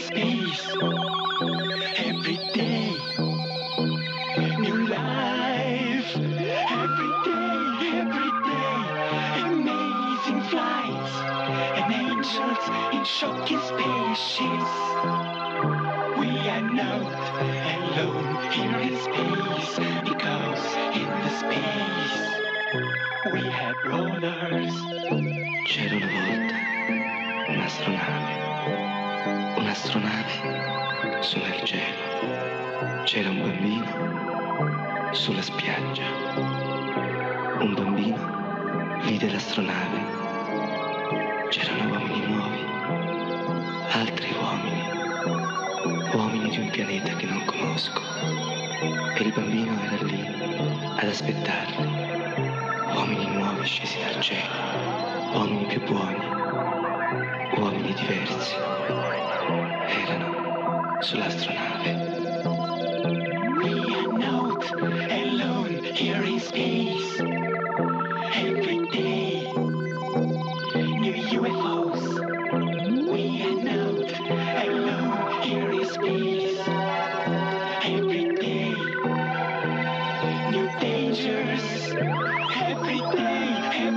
space. Every day, new life. Every day, amazing flights. And angels in shocking spaceships. We are not alone here in space, because in the space we have brothers. C'era una volta un'astronave su nel cielo. C'era un bambino sulla spiaggia. Un bambino vide l'astronave. C'erano uomini nuovi, altri uomini di un pianeta che non conosco. E il bambino era lì ad aspettarli. Uomini nuovi scesi dal cielo, uomini più buoni, uomini diversi. Erano sull'astronave. We are not alone here in space. Every day, new UFOs. We are not alone here in space. Every day, new dangers. Every day,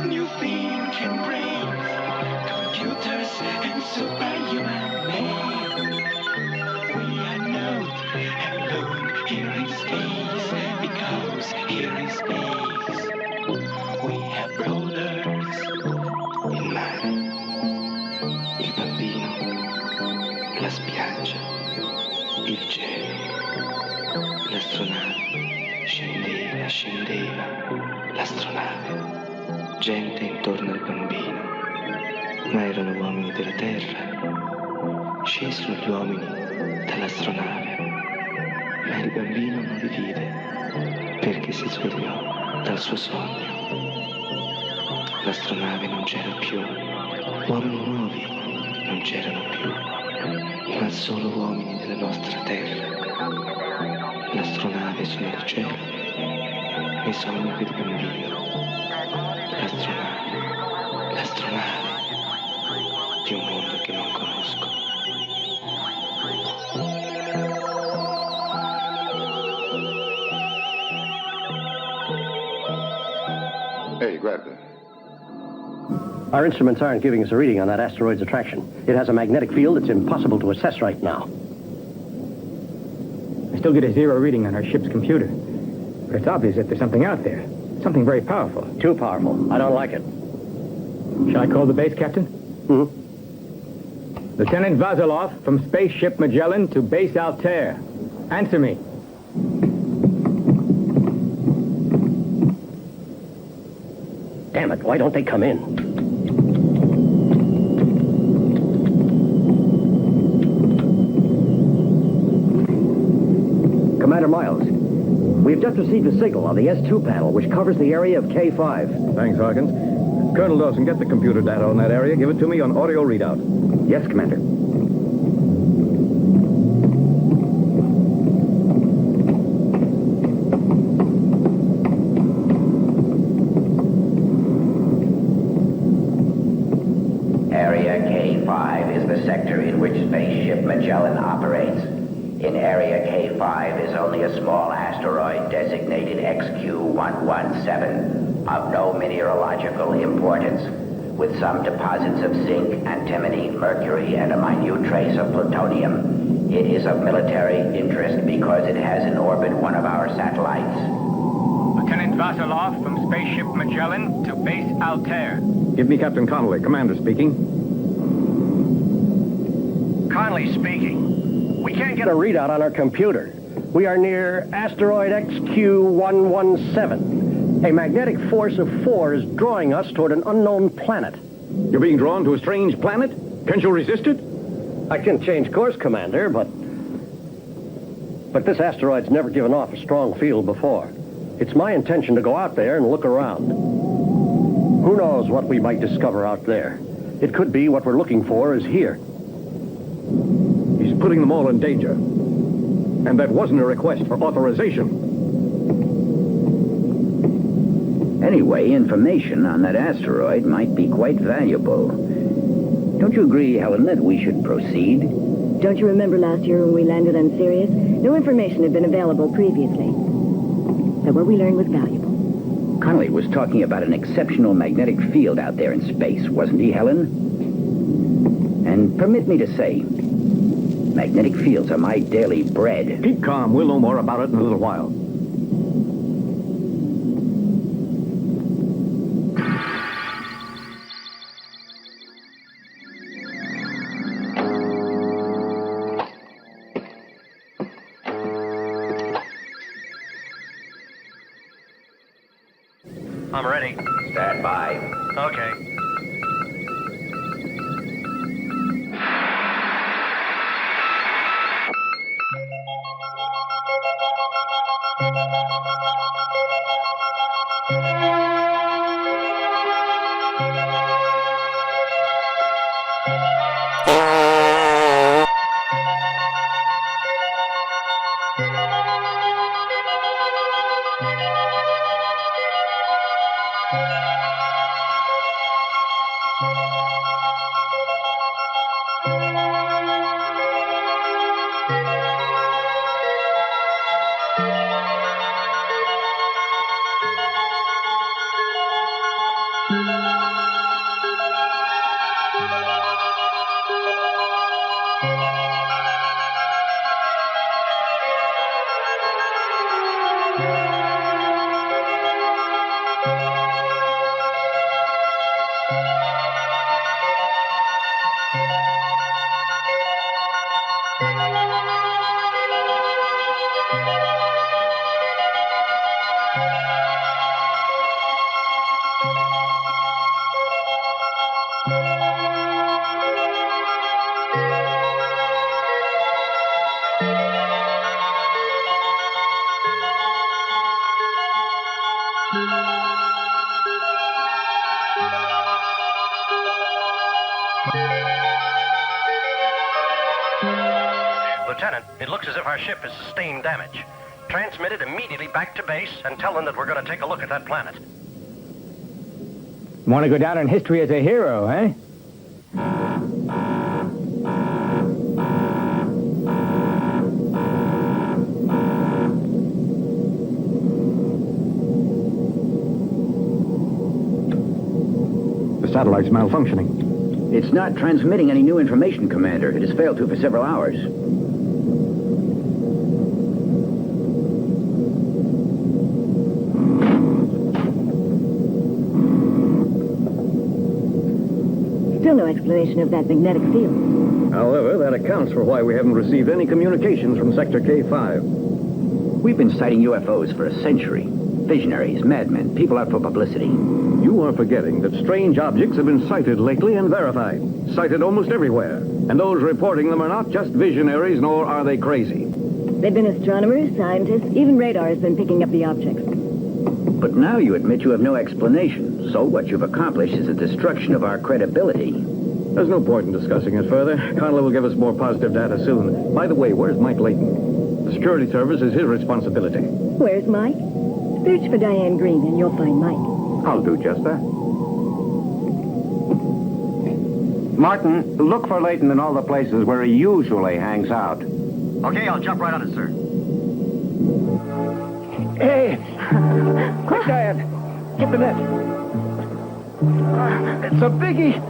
new thinking brains. Computers and superhuman men. We are not alone here in space, because here in space we have brothers. Il mare, il bambino, la spiaggia, il cielo, l'astronave. Scendeva l'astronave. Gente intorno al bambino, ma erano uomini della terra. Scesero gli uomini dall'astronave, ma il bambino non li vide, perché si svegliò dal suo sogno. L'astronave non c'era più, uomini nuovi non c'erano più, ma solo uomini della nostra terra. L'astronave su nel cielo, mi sogno del bambino. L'astronave di un mondo che non conosco. Ehi, guarda. Our instruments aren't giving us a reading on that asteroid's attraction. It has a magnetic field that's impossible to assess right now. I still get a zero reading on our ship's computer. But it's obvious that there's something out there. Something very powerful. Too powerful. I don't like it. Shall I call the base, Captain? Mm-hmm. Lieutenant Vasilov from Spaceship Magellan to Base Altair. Answer me. Damn it, why don't they come in? Commander Miles, we've just received a signal on the S2 panel, which covers the area of K5. Thanks, Hawkins. Colonel Dawson, get the computer data on that area. Give it to me on audio readout. Yes, Commander. Area K5 is the sector in which Spaceship Magellan operates. In Area K5 is only a small asteroid designated XQ-117 of no mineralogical importance, with some deposits of zinc, antimony, mercury, and a minute trace of plutonium. It is of military interest because it has in orbit one of our satellites. Lieutenant Vasilov from Spaceship Magellan to Base Altair. Give me Captain Connolly, Commander speaking. Conley speaking. We can't get a readout on our computer. We are near asteroid XQ-117. A magnetic force of 4 is drawing us toward an unknown planet. You're being drawn to a strange planet? Can't you resist it? I can change course, Commander, but this asteroid's never given off a strong field before. It's my intention to go out there and look around. Who knows what we might discover out there? It could be what we're looking for is here. He's putting them all in danger. And that wasn't a request for authorization. Anyway, information on that asteroid might be quite valuable. Don't you agree, Helen, that we should proceed? Don't you remember last year when we landed on Sirius? No information had been available previously. So what we learned was valuable. Connolly was talking about an exceptional magnetic field out there in space, wasn't he, Helen? And permit me to say, magnetic fields are my daily bread. Keep calm. We'll know more about it in a little while. I'm ready. Stand by. Okay. Lieutenant, it looks as if our ship has sustained damage. Transmit it immediately back to base and tell them that we're going to take a look at that planet. Want to go down in history as a hero, eh? The satellite's malfunctioning. It's not transmitting any new information, Commander. It has failed to for several hours. Still no explanation of that magnetic field. However, that accounts for why we haven't received any communications from Sector K5. We've been sighting UFOs for a century. Visionaries, madmen, people out for publicity. You are forgetting that strange objects have been sighted lately and verified. Sighted almost everywhere. And those reporting them are not just visionaries, nor are they crazy. They've been astronomers, scientists, even radar has been picking up the objects. But now you admit you have no explanation. So what you've accomplished is a destruction of our credibility. There's no point in discussing it further. Connolly will give us more positive data soon. By the way, where's Mike Layton? The security service is his responsibility. Where's Mike? Search for Diane Green and you'll find Mike. I'll do just that. Martin, look for Layton in all the places where he usually hangs out. Okay, I'll jump right on it, sir. Hey! Quick, Diane! Get the net! It's a biggie!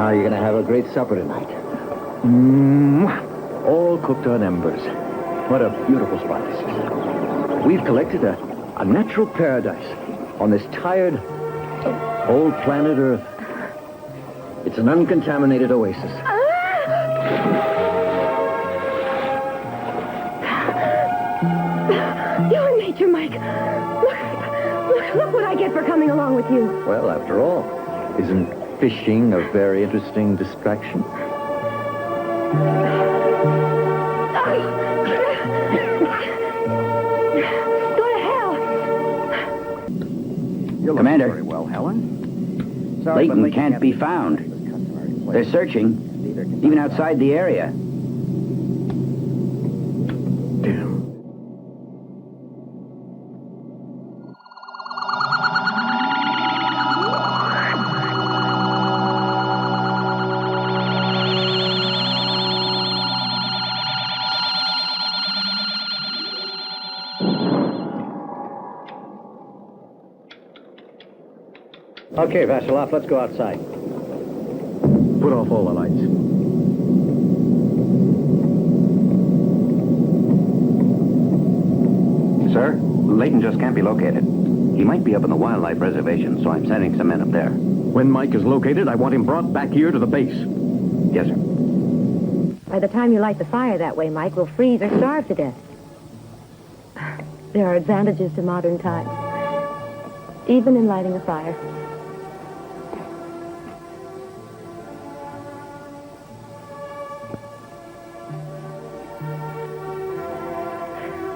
You're gonna have a great supper tonight. All cooked on embers. What a beautiful spot this is. We've collected a natural paradise on this tired, old planet Earth. It's an uncontaminated oasis. You're in nature, Mike. Look what I get for coming along with you. Well, after all, isn't fishing a very interesting distraction? Commander. Very well, Helen. Layton can't be found. They're searching, even outside the area. Damn. Okay, Vasilov, let's go outside. Put off all the lights. Sir, Layton just can't be located. He might be up in the wildlife reservation, so I'm sending some men up there. When Mike is located, I want him brought back here to the base. Yes, sir. By the time you light the fire that way, Mike, we'll freeze or starve to death. There are advantages to modern times, even in lighting a fire.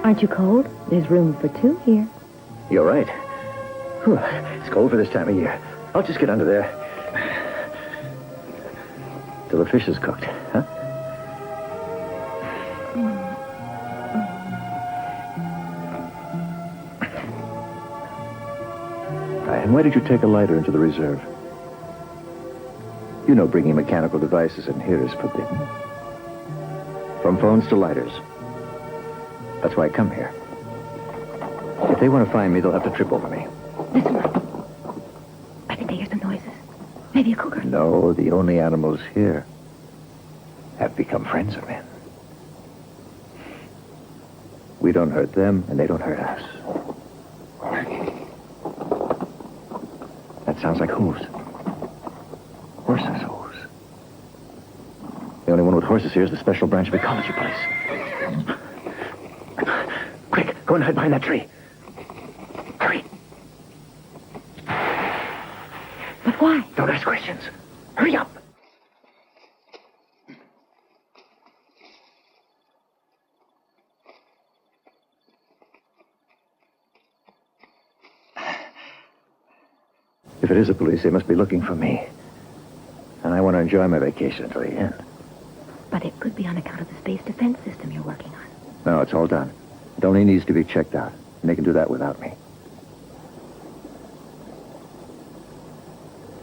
Aren't you cold? There's room for two here. You're right. Whew, it's cold for this time of year. I'll just get under there. Till the fish is cooked, huh? And why did you take a lighter into the reserve? You know bringing mechanical devices in here is forbidden. From phones to lighters. That's why I come here. If they want to find me, they'll have to trip over me. Listen, Mike. I think they hear some noises. Maybe a cougar. No, the only animals here have become friends of men. We don't hurt them, and they don't hurt us. That sounds like hooves. Horses' hooves. The only one with horses here is the special branch of ecology police. Quick, go and hide behind that tree. Hurry. But why? Don't ask questions. Hurry up. If it is the police, they must be looking for me. And I want to enjoy my vacation until the end. But it could be on account of the space defense system you're working on. No, it's all done. It only needs to be checked out. And they can do that without me.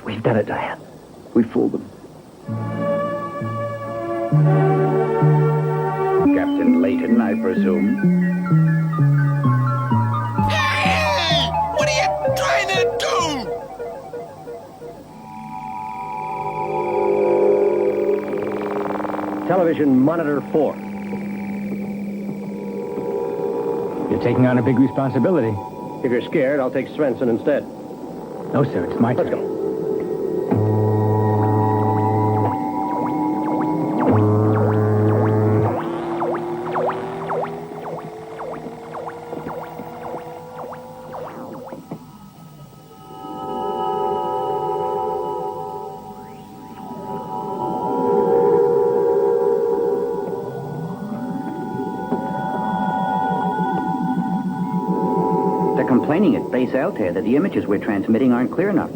We've done it, Diane. We fooled them. Captain Layton, I presume. Hey! What are you trying to do? Television monitor 4. You're taking on a big responsibility. If you're scared, I'll take Svensson instead. No, sir, it's my turn. Let's go. Complaining at Base Altair that the images we're transmitting aren't clear enough.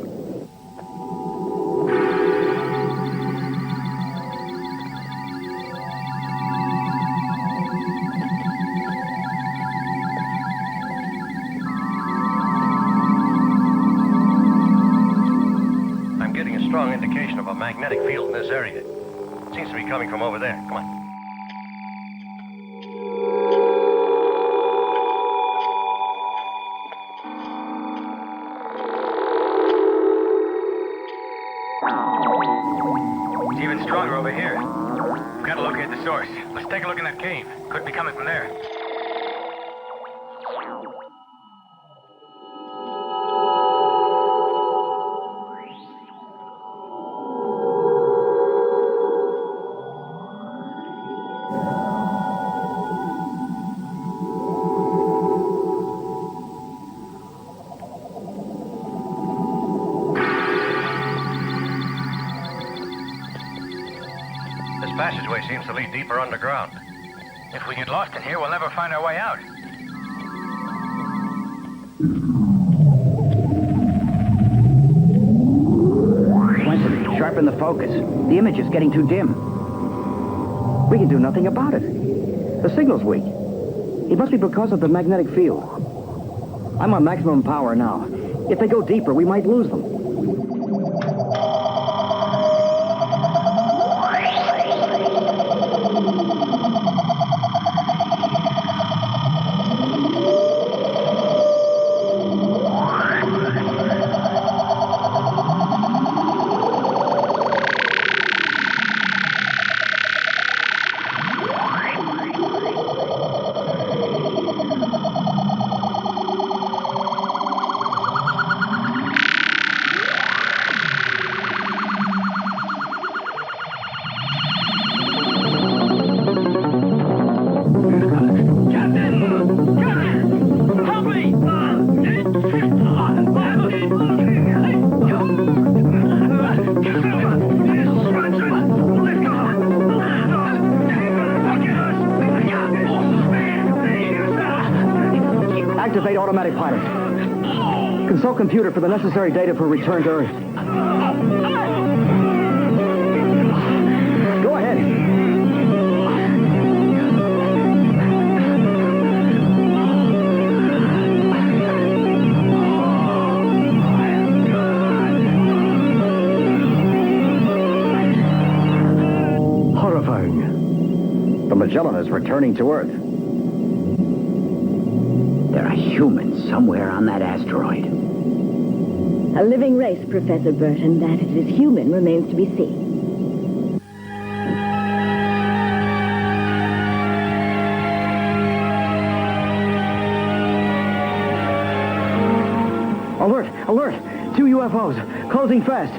I'm getting a strong indication of a magnetic field in this area. It seems to be coming from over there. Come on. Stronger over here. We've got to locate the source. Let's take a look in that cave. Could be coming from there. Passageway seems to lead deeper underground. If we get lost in here, we'll never find our way out. Swenson, sharpen the focus. The image is getting too dim. We can do nothing about it. The signal's weak. It must be because of the magnetic field. I'm on maximum power now. If they go deeper, we might lose them. Activate automatic pilot. Consult computer for the necessary data for return to Earth. Go ahead. Horrifying. The Magellan is returning to Earth. There are humans somewhere on that asteroid. A living race, Professor Burt, and that it is human remains to be seen. Alert! Alert! 2 UFOs! Closing fast!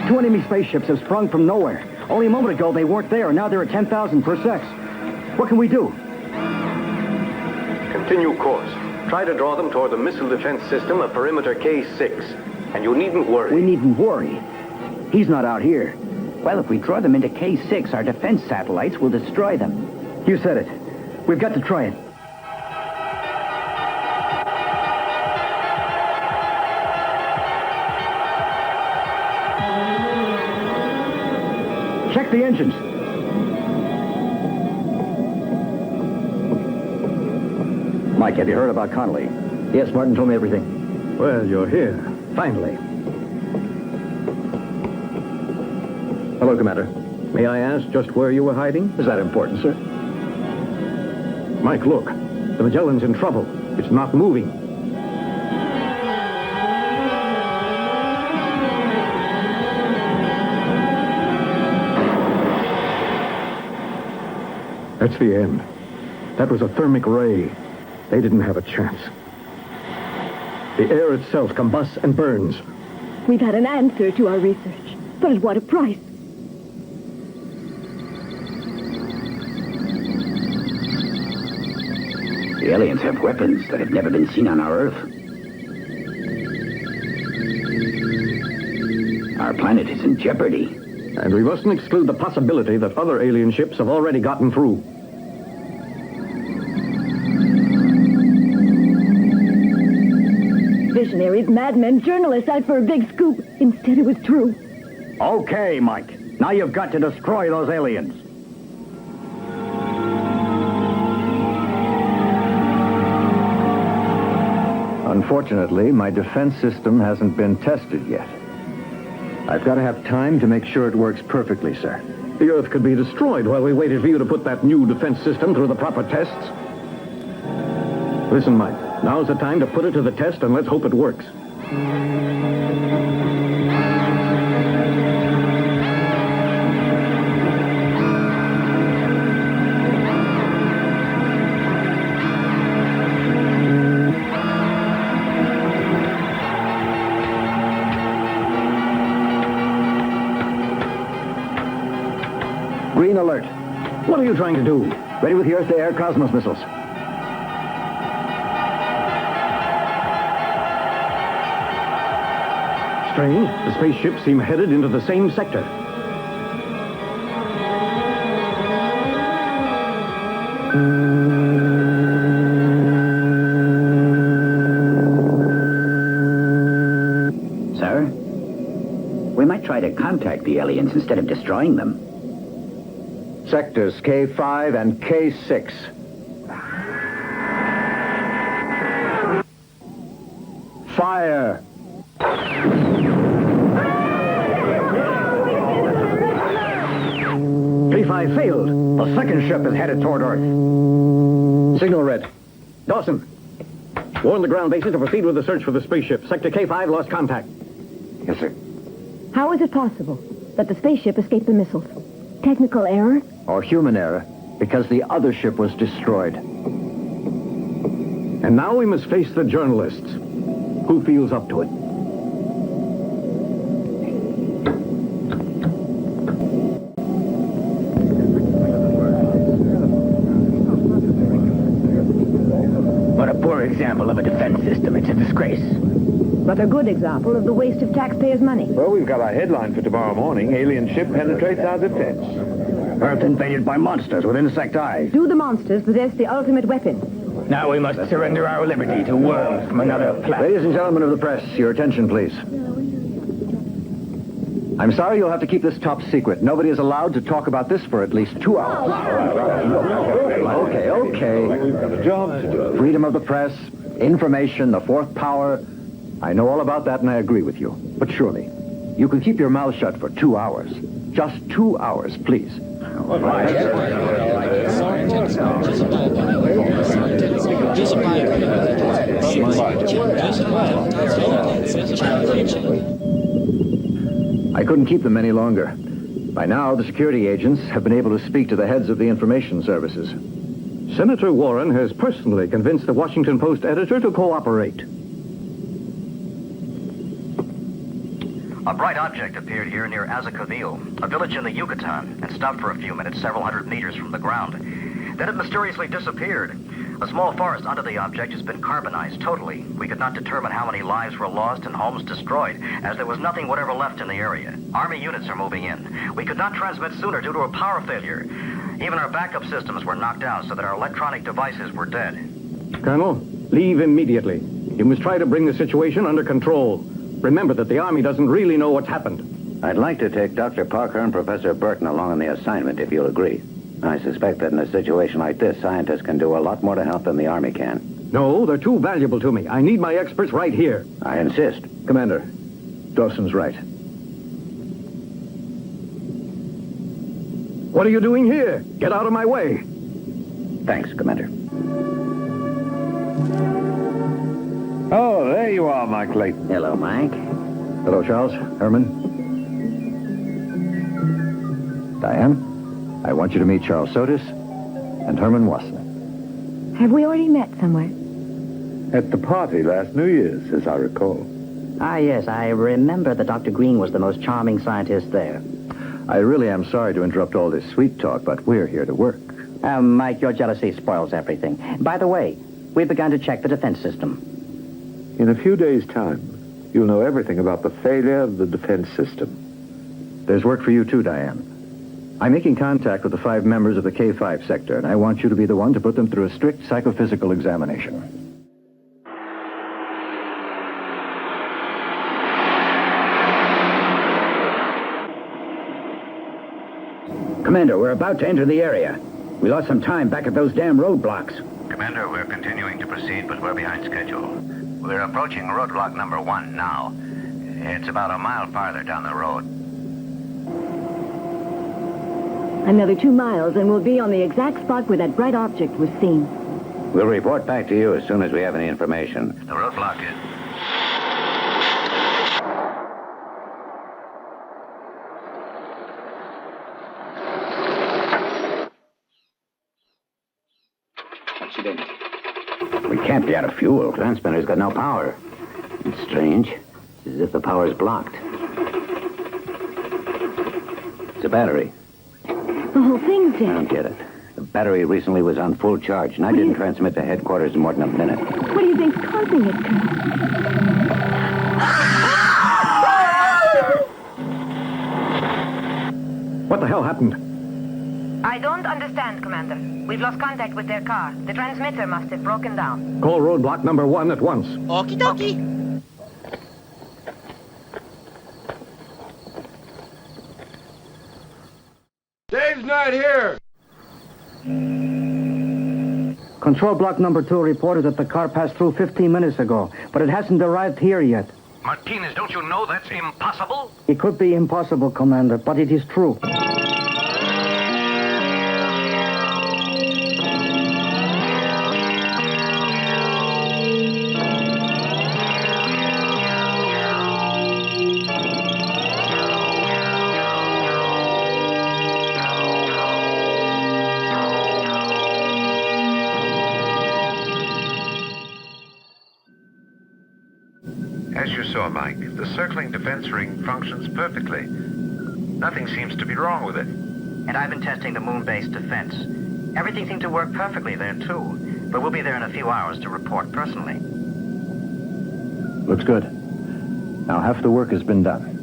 Two enemy spaceships have sprung from nowhere. Only a moment ago they weren't there, and now they're at 10,000 per sec. What can we do? Continue course. Try to draw them toward the missile defense system of perimeter K6. And you needn't worry. We needn't worry. He's not out here. Well, if we draw them into K6, our defense satellites will destroy them. You said it. We've got to try it. Check the engines. Mike, have you heard about Connolly? Yes, Martin told me everything. Well, you're here. Finally. Hello, Commander. May I ask just where you were hiding? Is that important, sir? Mike, look. The Magellan's in trouble. It's not moving. That's the end. That was a thermic ray. They didn't have a chance. The air itself combusts and burns. We've had an answer to our research, but at what a price. The aliens have weapons that have never been seen on our Earth. Our planet is in jeopardy. And we mustn't exclude the possibility that other alien ships have already gotten through. Visionaries, madmen, journalists out for a big scoop. Instead, it was true. Okay, Mike. Now you've got to destroy those aliens. Unfortunately, my defense system hasn't been tested yet. I've got to have time to make sure it works perfectly, sir. The Earth could be destroyed while we waited for you to put that new defense system through the proper tests. Listen, Mike. Now's the time to put it to the test, and let's hope it works. Green alert. What are you trying to do? Ready with the Earth-to-air Cosmos missiles. Strange. The spaceships seem headed into the same sector. Sir? We might try to contact the aliens instead of destroying them. Sectors K5 and K6. Fire! K5 failed. The second ship is headed toward Earth. Signal red. Dawson, warn the ground bases to proceed with the search for the spaceship. Sector K5 lost contact. Yes, sir. How is it possible that the spaceship escaped the missiles? Technical error? Or human error, because the other ship was destroyed. And now we must face the journalists. Who feels up to it? example of a defense system. It's a disgrace. But a good example of the waste of taxpayers' money. Well, we've got our headline for tomorrow morning. Alien ship penetrates our defense. Earth invaded by monsters with insect eyes. Do the monsters possess the ultimate weapon? Now we must surrender our liberty to worms from another planet. Ladies and gentlemen of the press, your attention, please. I'm sorry you'll have to keep this top secret. Nobody is allowed to talk about this for at least 2 hours. Okay. We've got a job to do. Freedom of the press, information, the fourth power. I know all about that and I agree with you. But surely, you can keep your mouth shut for 2 hours. Just 2 hours, please. I couldn't keep them any longer. By now, the security agents have been able to speak to the heads of the information services. Senator Warren has personally convinced the Washington Post editor to cooperate. A bright object appeared here near Azacaville, a village in the Yucatan, and stopped for a few minutes several hundred meters from the ground. Then it mysteriously disappeared. A small forest under the object has been carbonized totally. We could not determine how many lives were lost and homes destroyed, as there was nothing whatever left in the area. Army units are moving in. We could not transmit sooner due to a power failure. Even our backup systems were knocked down so that our electronic devices were dead. Colonel, leave immediately. You must try to bring the situation under control. Remember that the Army doesn't really know what's happened. I'd like to take Dr. Parker and Professor Burton along on the assignment, if you'll agree. I suspect that in a situation like this, scientists can do a lot more to help than the Army can. No, they're too valuable to me. I need my experts right here. I insist. Commander, Dawson's right. What are you doing here? Get out of my way. Thanks, Commander. Oh, there you are, Mike Layton. Hello, Mike. Hello, Charles. Herman. Diane, I want you to meet Charles Sotis and Herman Watson. Have we already met somewhere? At the party last New Year's, as I recall. Ah, yes, I remember that Dr. Green was the most charming scientist there. I really am sorry to interrupt all this sweet talk, but we're here to work. Mike, your jealousy spoils everything. By the way, we've begun to check the defense system. In a few days' time, you'll know everything about the failure of the defense system. There's work for you too, Diane. I'm making contact with the 5 members of the K5 sector, and I want you to be the one to put them through a strict psychophysical examination. Commander, we're about to enter the area. We lost some time back at those damn roadblocks. Commander, we're continuing to proceed, but we're behind schedule. We're approaching roadblock number 1 now. It's about a mile farther down the road. Another 2 miles, and we'll be on the exact spot where that bright object was seen. We'll report back to you as soon as we have any information. The roadblock is... We can't be out of fuel. Transmitter's got no power. It's strange. It's as if the power's blocked. It's a battery. The whole thing's I dead. don't get it. The battery recently was on full charge, and I didn't transmit to headquarters in more than a minute. What do you think's causing it, Colonel? What the hell happened? I don't understand, Commander. We've lost contact with their car. The transmitter must have broken down. Call roadblock number 1 at once. Okie dokie. Dave's not here! Control block number 2 reported that the car passed through 15 minutes ago, but it hasn't arrived here yet. Martinez, don't you know that's impossible? It could be impossible, Commander, but it is true. As you saw, Mike, the circling defense ring functions perfectly. Nothing seems to be wrong with it. And I've been testing the moon-based defense. Everything seemed to work perfectly there, too. but we'll be there in a few hours to report personally. Looks good. Now half the work has been done.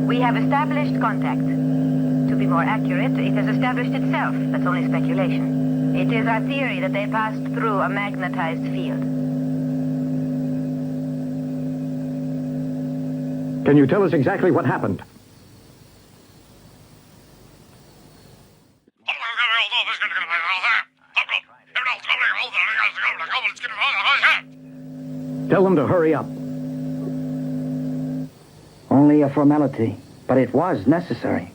We have established contact. To be more accurate, it has established itself. That's only speculation. It is our theory that they passed through a magnetized field. Can you tell us exactly what happened? Tell them to hurry up. Only a formality, but it was necessary.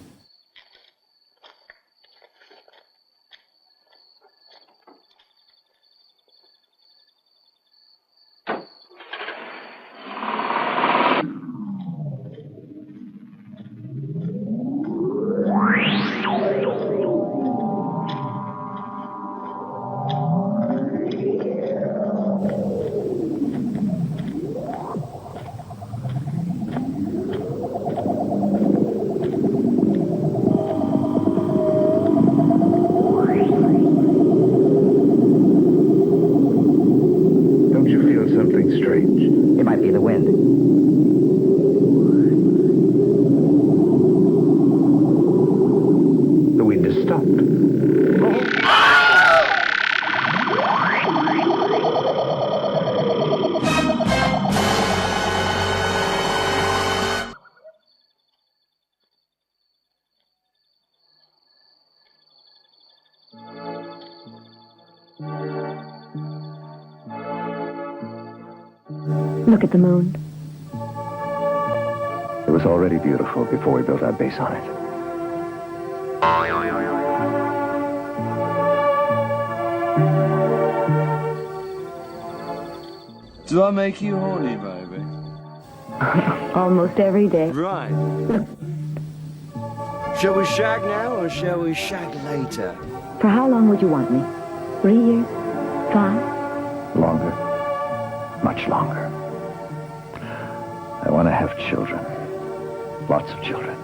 Look at the moon. It was already beautiful before we built our base on it. Do I make you horny, baby? Almost every day. Right. Shall we shag now or shall we shag later? For how long would you want me? 3 years? 5? Longer. Much longer. I want to have children. Lots of children.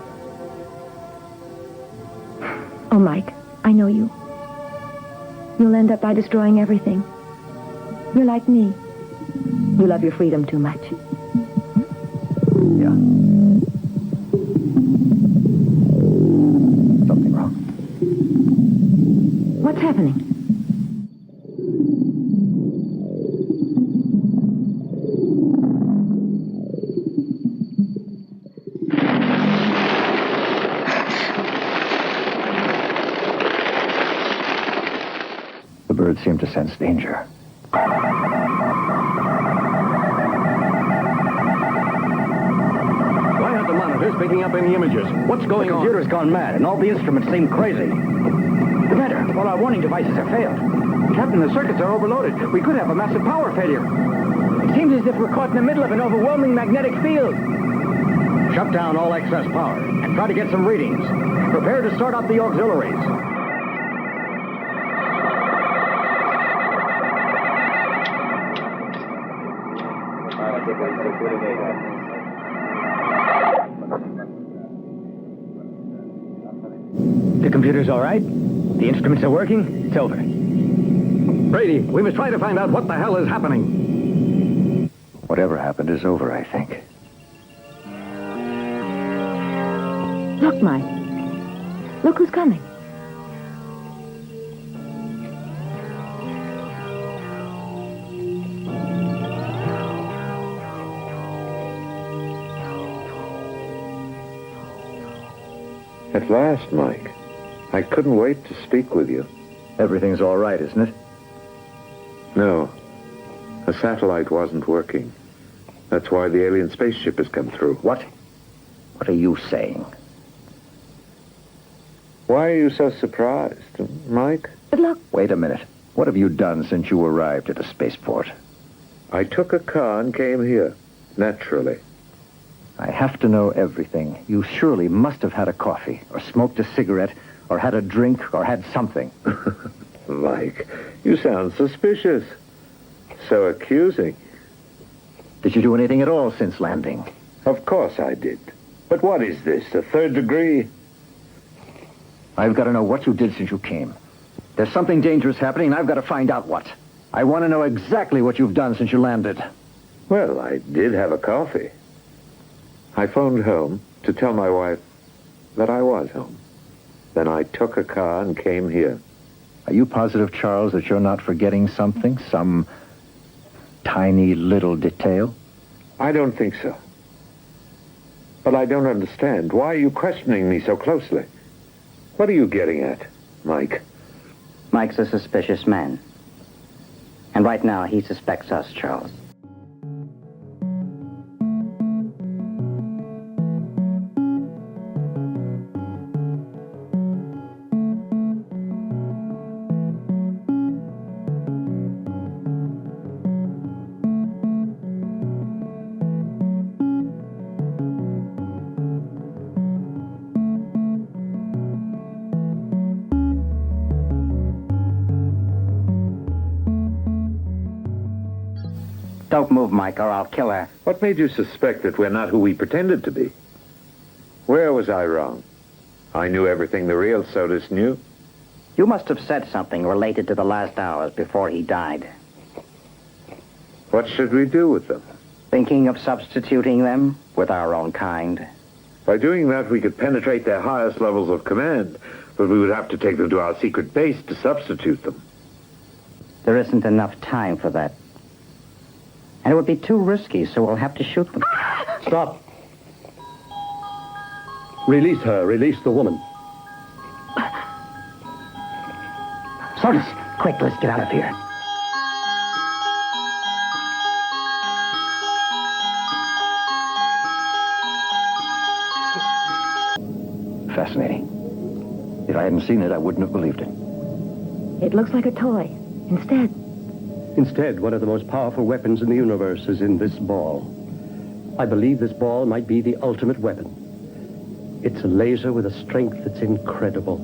Oh, Mike, I know you. You'll end up by destroying everything. You're like me. You love your freedom too much. Yeah. Something wrong. What's happening? The birds seem to sense danger. Monitors picking up any images. What's going on? The computer's gone mad, and all the instruments seem crazy. Commander, all our warning devices have failed. Captain, the circuits are overloaded. We could have a massive power failure. It seems as if we're caught in the middle of an overwhelming magnetic field. Shut down all excess power and try to get some readings. Prepare to start up the auxiliaries. The computer's all right? The instruments are working? It's over. Brady, we must try to find out what the hell is happening. Whatever happened is over, I think. Look, Mike. Look who's coming. At last, Mike. I couldn't wait to speak with you. Everything's all right, isn't it? No. The satellite wasn't working. That's why the alien spaceship has come through. What? What are you saying? Why are you so surprised, Mike? But look... Wait a minute. What have you done since you arrived at the spaceport? I took a car and came here. Naturally. I have to know everything. You surely must have had a coffee, or smoked a cigarette, or had a drink, or had something. Mike, you sound suspicious. So accusing. Did you do anything at all since landing? Of course I did. But what is this, a third degree? I've got to know what you did since you came. There's something dangerous happening, and I've got to find out what. I want to know exactly what you've done since you landed. Well, I did have a coffee. I phoned home to tell my wife that I was home. Then I took a car and came here. Are you positive, Charles, that you're not forgetting something? Some tiny little detail? I don't think so. But I don't understand. Why are you questioning me so closely? What are you getting at, Mike? Mike's a suspicious man. And right now, he suspects us, Charles. Don't move, Mike, or I'll kill her. What made you suspect that we're not who we pretended to be? Where was I wrong? I knew everything the real Sodas knew. You must have said something related to the last hours before he died. What should we do with them? Thinking of substituting them with our own kind? By doing that, we could penetrate their highest levels of command, but we would have to take them to our secret base to substitute them. There isn't enough time for that. And it would be too risky, so we'll have to shoot them. Stop. Release her. Release the woman. Sodas, quick, let's get out of here. Fascinating. If I hadn't seen it, I wouldn't have believed it. It looks like a toy. Instead, one of the most powerful weapons in the universe is in this ball. I believe this ball might be the ultimate weapon. It's a laser with a strength that's incredible.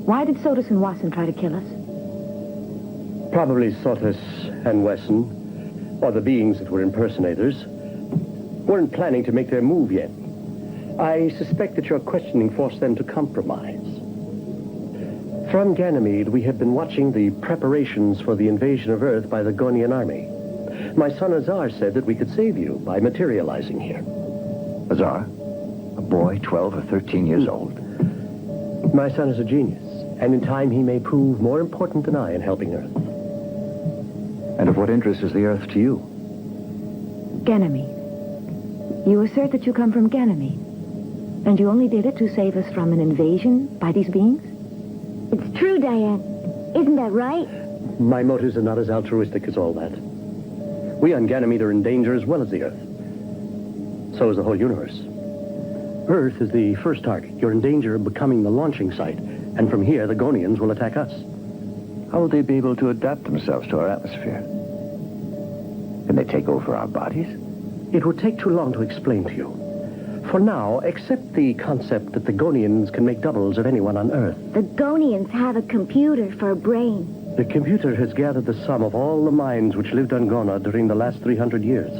Why did Sodas and Watson try to kill us? Probably Sotas and Wesson, or the beings that were impersonators, weren't planning to make their move yet. I suspect that your questioning forced them to compromise. From Ganymed, we have been watching the preparations for the invasion of Earth by the Gonian army. My son Azar said that we could save you by materializing here. Azar? A boy, 12 or 13 years old? My son is a genius, and in time he may prove more important than I in helping Earth. And of what interest is the Earth to you? Ganymed. You assert that you come from Ganymed, and you only did it to save us from an invasion by these beings? It's true, Diane. Isn't that right? My motives are not as altruistic as all that. We on Ganymed are in danger as well as the Earth. So is the whole universe. Earth is the first target. You're in danger of becoming the launching site. And from here, the Gonians will attack us. How will they be able to adapt themselves to our atmosphere? Can they take over our bodies? It would take too long to explain to you. For now, accept the concept that the Gonians can make doubles of anyone on Earth. The Gonians have a computer for a brain. The computer has gathered the sum of all the minds which lived on Gona during the last 300 years.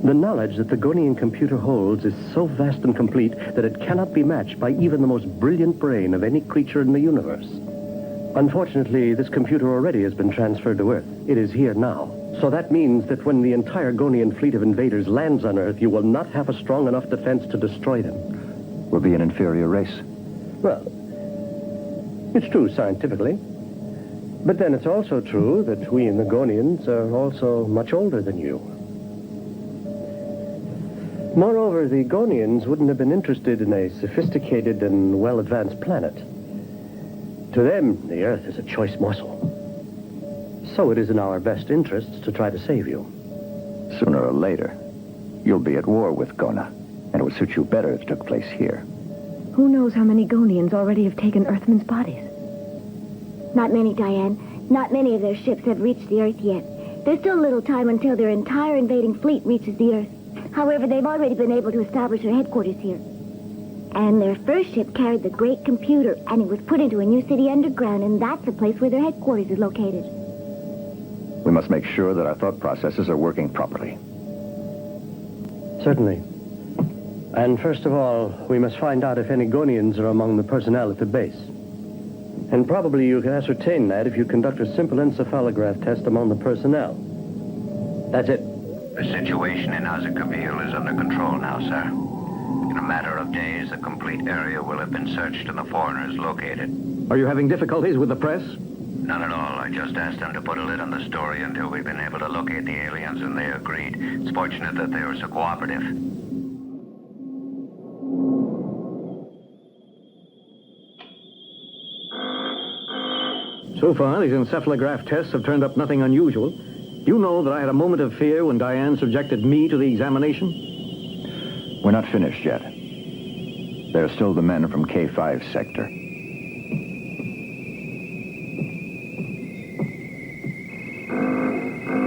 The knowledge that the Gonian computer holds is so vast and complete that it cannot be matched by even the most brilliant brain of any creature in the universe. Unfortunately, this computer already has been transferred to Earth. It is here now. So that means that when the entire Gonian fleet of invaders lands on Earth, you will not have a strong enough defense to destroy them. We'll be an inferior race. Well, it's true scientifically. But then it's also true that we and the Gonians are also much older than you. Moreover, the Gonians wouldn't have been interested in a sophisticated and well-advanced planet. To them, the Earth is a choice morsel. So it is in our best interests to try to save you. Sooner or later, you'll be at war with Gona, and it would suit you better if it took place here. Who knows how many Gonians already have taken Earthmen's bodies? Not many, Diane. Not many of their ships have reached the Earth yet. There's still a little time until their entire invading fleet reaches the Earth. However, they've already been able to establish their headquarters here. And their first ship carried the great computer, and it was put into a new city underground, and that's the place where their headquarters is located. We must make sure that our thought processes are working properly. Certainly. And first of all, we must find out if any Gonians are among the personnel at the base. And probably you can ascertain that if you conduct a simple encephalograph test among the personnel. That's it. The situation in Azakabil is under control now, sir. In a matter of days, the complete area will have been searched and the foreigners located. Are you having difficulties with the press? None at all. I just asked them to put a lid on the story until we've been able to locate the aliens, and they agreed. It's fortunate that they were so cooperative. So far, these encephalograph tests have turned up nothing unusual. You know that I had a moment of fear when Diane subjected me to the examination? We're not finished yet. There are still the men from K5 sector.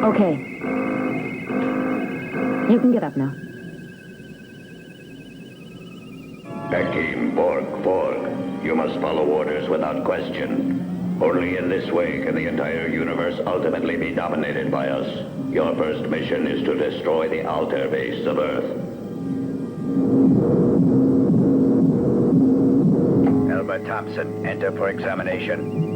Okay. You can get up now. Bekim, Borg, you must follow orders without question. Only in this way can the entire universe ultimately be dominated by us. Your first mission is to destroy the altar base of Earth. Elbert Thompson, enter for examination.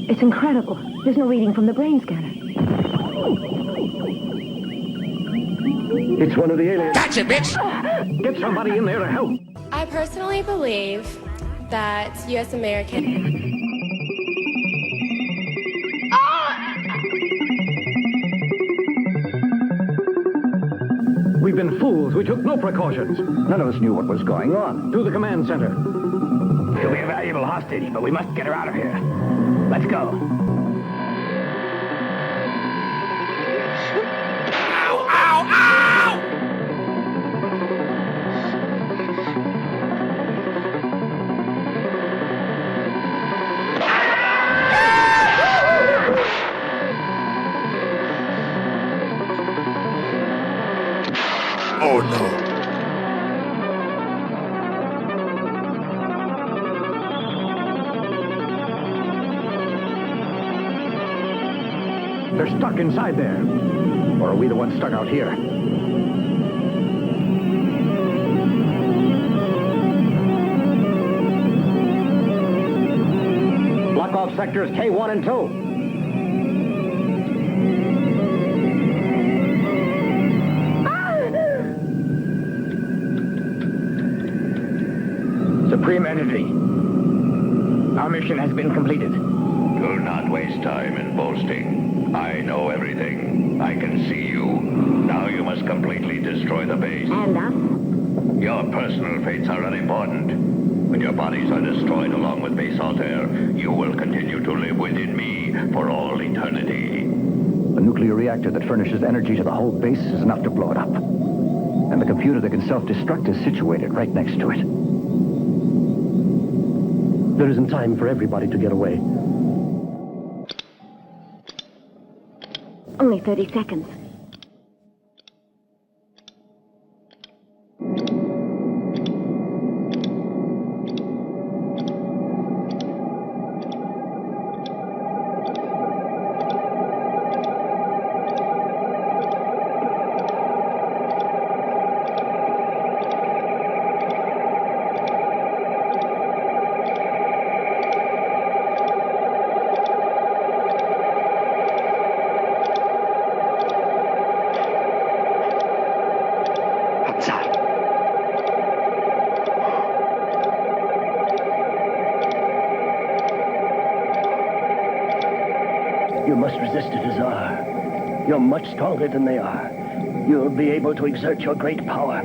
It's incredible. There's no reading from the brain scanner. It's one of the aliens. Gotcha, bitch! Get somebody in there to help. I personally believe that U.S. American... We've been fools. We took no precautions. None of us knew what was going on. To the command center. She'll be a valuable hostage, but we must get her out of here. Let's go. Ow, ow, ow! Oh, no. They're stuck inside there. Or are we the ones stuck out here? Block off sectors K1 and 2. Supreme Energy. Our mission has been completed. Do not waste time in boasting. I know everything. I can see you. Now you must completely destroy the base. And us? Your personal fates are unimportant. When your bodies are destroyed along with Base Altair, you will continue to live within me for all eternity. A nuclear reactor that furnishes energy to the whole base is enough to blow it up. And the computer that can self-destruct is situated right next to it. There isn't time for everybody to get away. Only 30 seconds. You must resist it, Azar. You're much stronger than they are. You'll be able to exert your great power.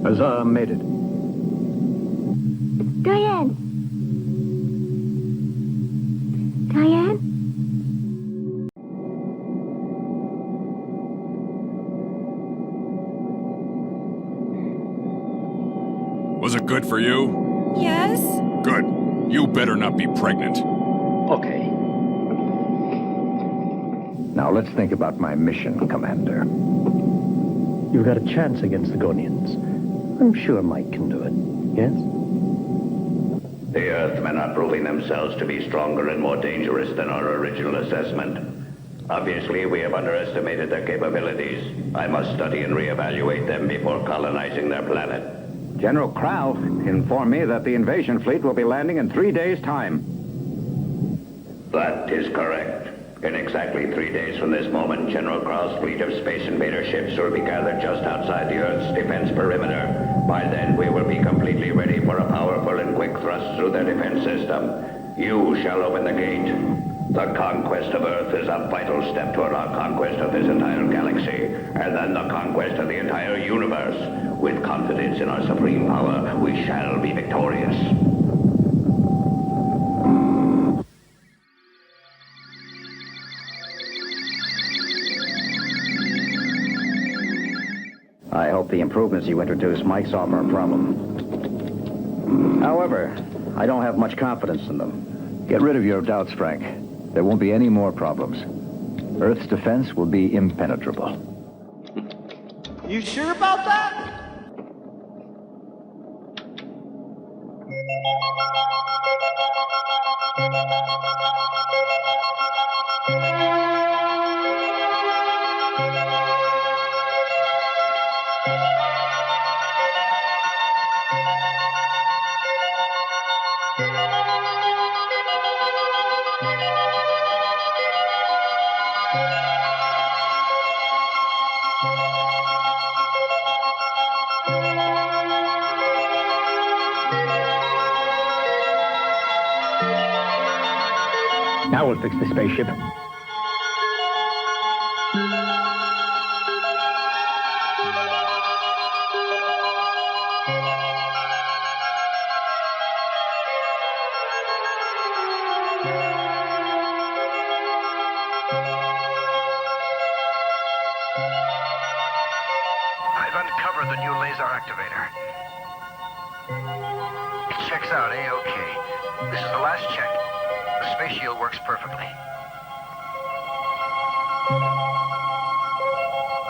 Azar made it. Diane! Diane? Was it good for you? Yes? Good. You better not be pregnant. Okay. Now let's think about my mission, Commander. You've got a chance against the Gonians. I'm sure Mike can do it. Yes? The Earthmen are proving themselves to be stronger and more dangerous than our original assessment. Obviously, we have underestimated their capabilities. I must study and reevaluate them before colonizing their planet. General Crow informed me that the invasion fleet will be landing in 3 days' time. That is correct. In exactly 3 days from this moment, General Crow's fleet of Space Invader ships will be gathered just outside the Earth's defense perimeter. By then, we will be completely ready for a powerful and quick thrust through their defense system. You shall open the gate. The conquest of Earth is a vital step toward our conquest of this entire galaxy, and then the conquest of the entire universe. With confidence in our supreme power, we shall be victorious. I hope the improvements you introduced might solve our problem. However, I don't have much confidence in them. Get rid of your doubts, Frank. There won't be any more problems. Earth's defense will be impenetrable. You sure about that? Now we'll fix the spaceship. I've uncovered the new laser activator. It checks out A-OK. This is the last check. The space shield works perfectly.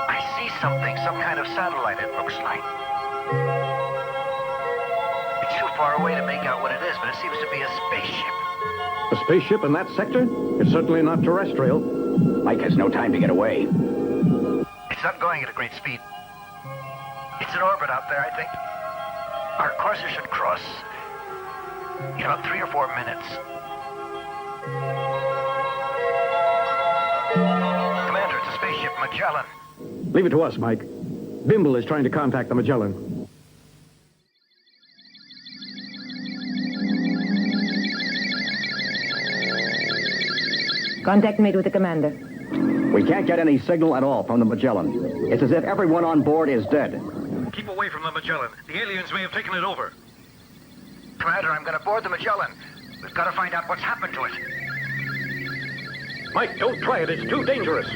I see something, some kind of satellite, it looks like. It's too far away to make out what it is, but it seems to be a spaceship. A spaceship in that sector? It's certainly not terrestrial. Mike has no time to get away. It's not going at a great speed. It's in orbit out there, I think. Our courser should cross in about 3 or 4 minutes. Commander, it's a spaceship, Magellan. Leave it to us, Mike. Bimble is trying to contact the Magellan. Contact made with the commander. We can't get any signal at all from the Magellan. It's as if everyone on board is dead. Keep away from the Magellan. The aliens may have taken it over. Commander, I'm going to board the Magellan. We've got to find out what's happened to it. Mike, don't try it. It's too dangerous.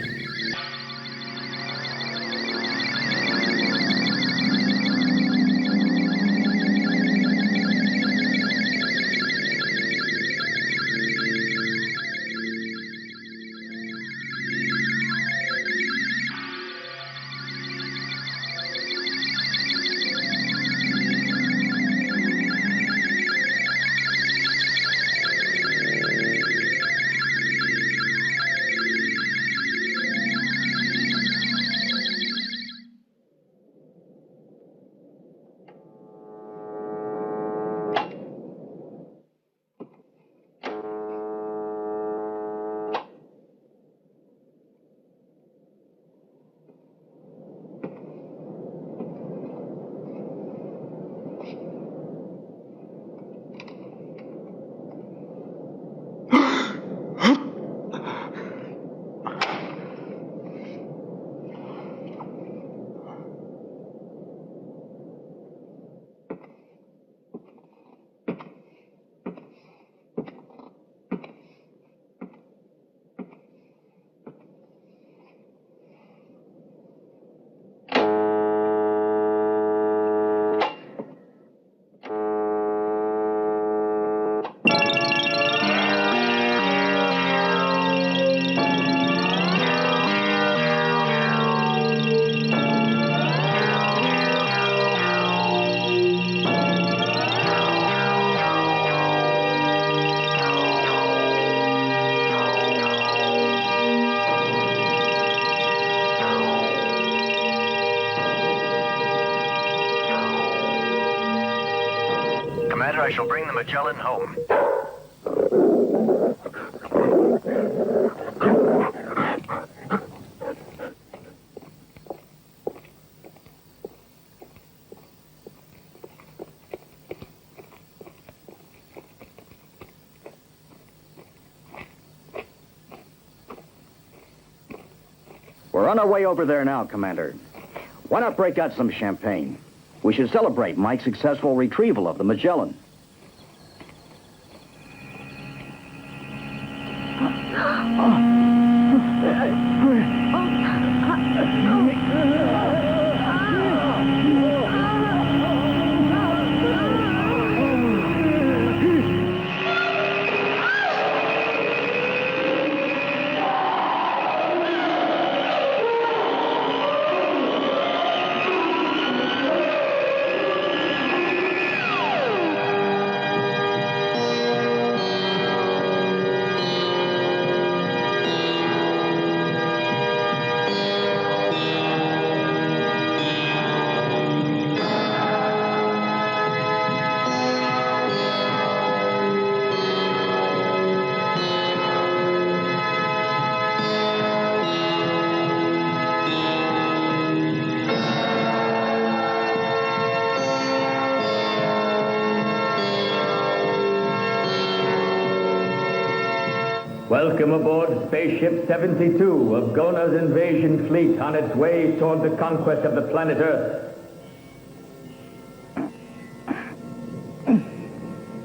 Commander, I shall bring the Magellan home. We're on our way over there now, Commander. Why not break out some champagne? We should celebrate Mike's successful retrieval of the Magellan. Welcome aboard Spaceship 72 of Gona's invasion fleet on its way toward the conquest of the planet Earth.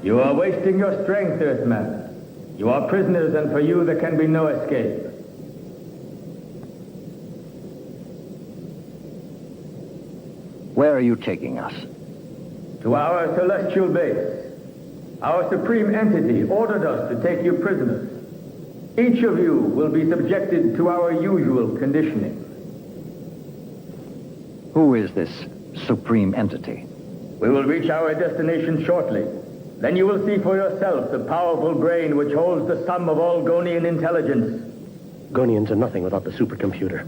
You are wasting your strength, Earthman. You are prisoners, and for you there can be no escape. Where are you taking us? To our celestial base. Our supreme entity ordered us to take you prisoners. Each of you will be subjected to our usual conditioning. Who is this supreme entity? We will reach our destination shortly. Then you will see for yourself the powerful brain which holds the sum of all Gonian intelligence. Gonians are nothing without the supercomputer.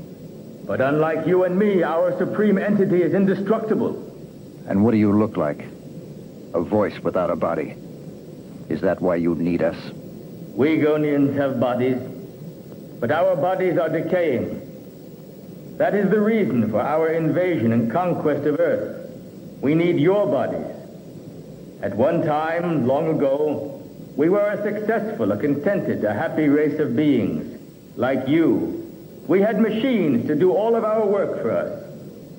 But unlike you and me, our supreme entity is indestructible. And what do you look like? A voice without a body. Is that why you need us? We Gonians have bodies, but our bodies are decaying. That is the reason for our invasion and conquest of Earth. We need your bodies. At one time, long ago, we were a successful, a contented, a happy race of beings, like you. We had machines to do all of our work for us,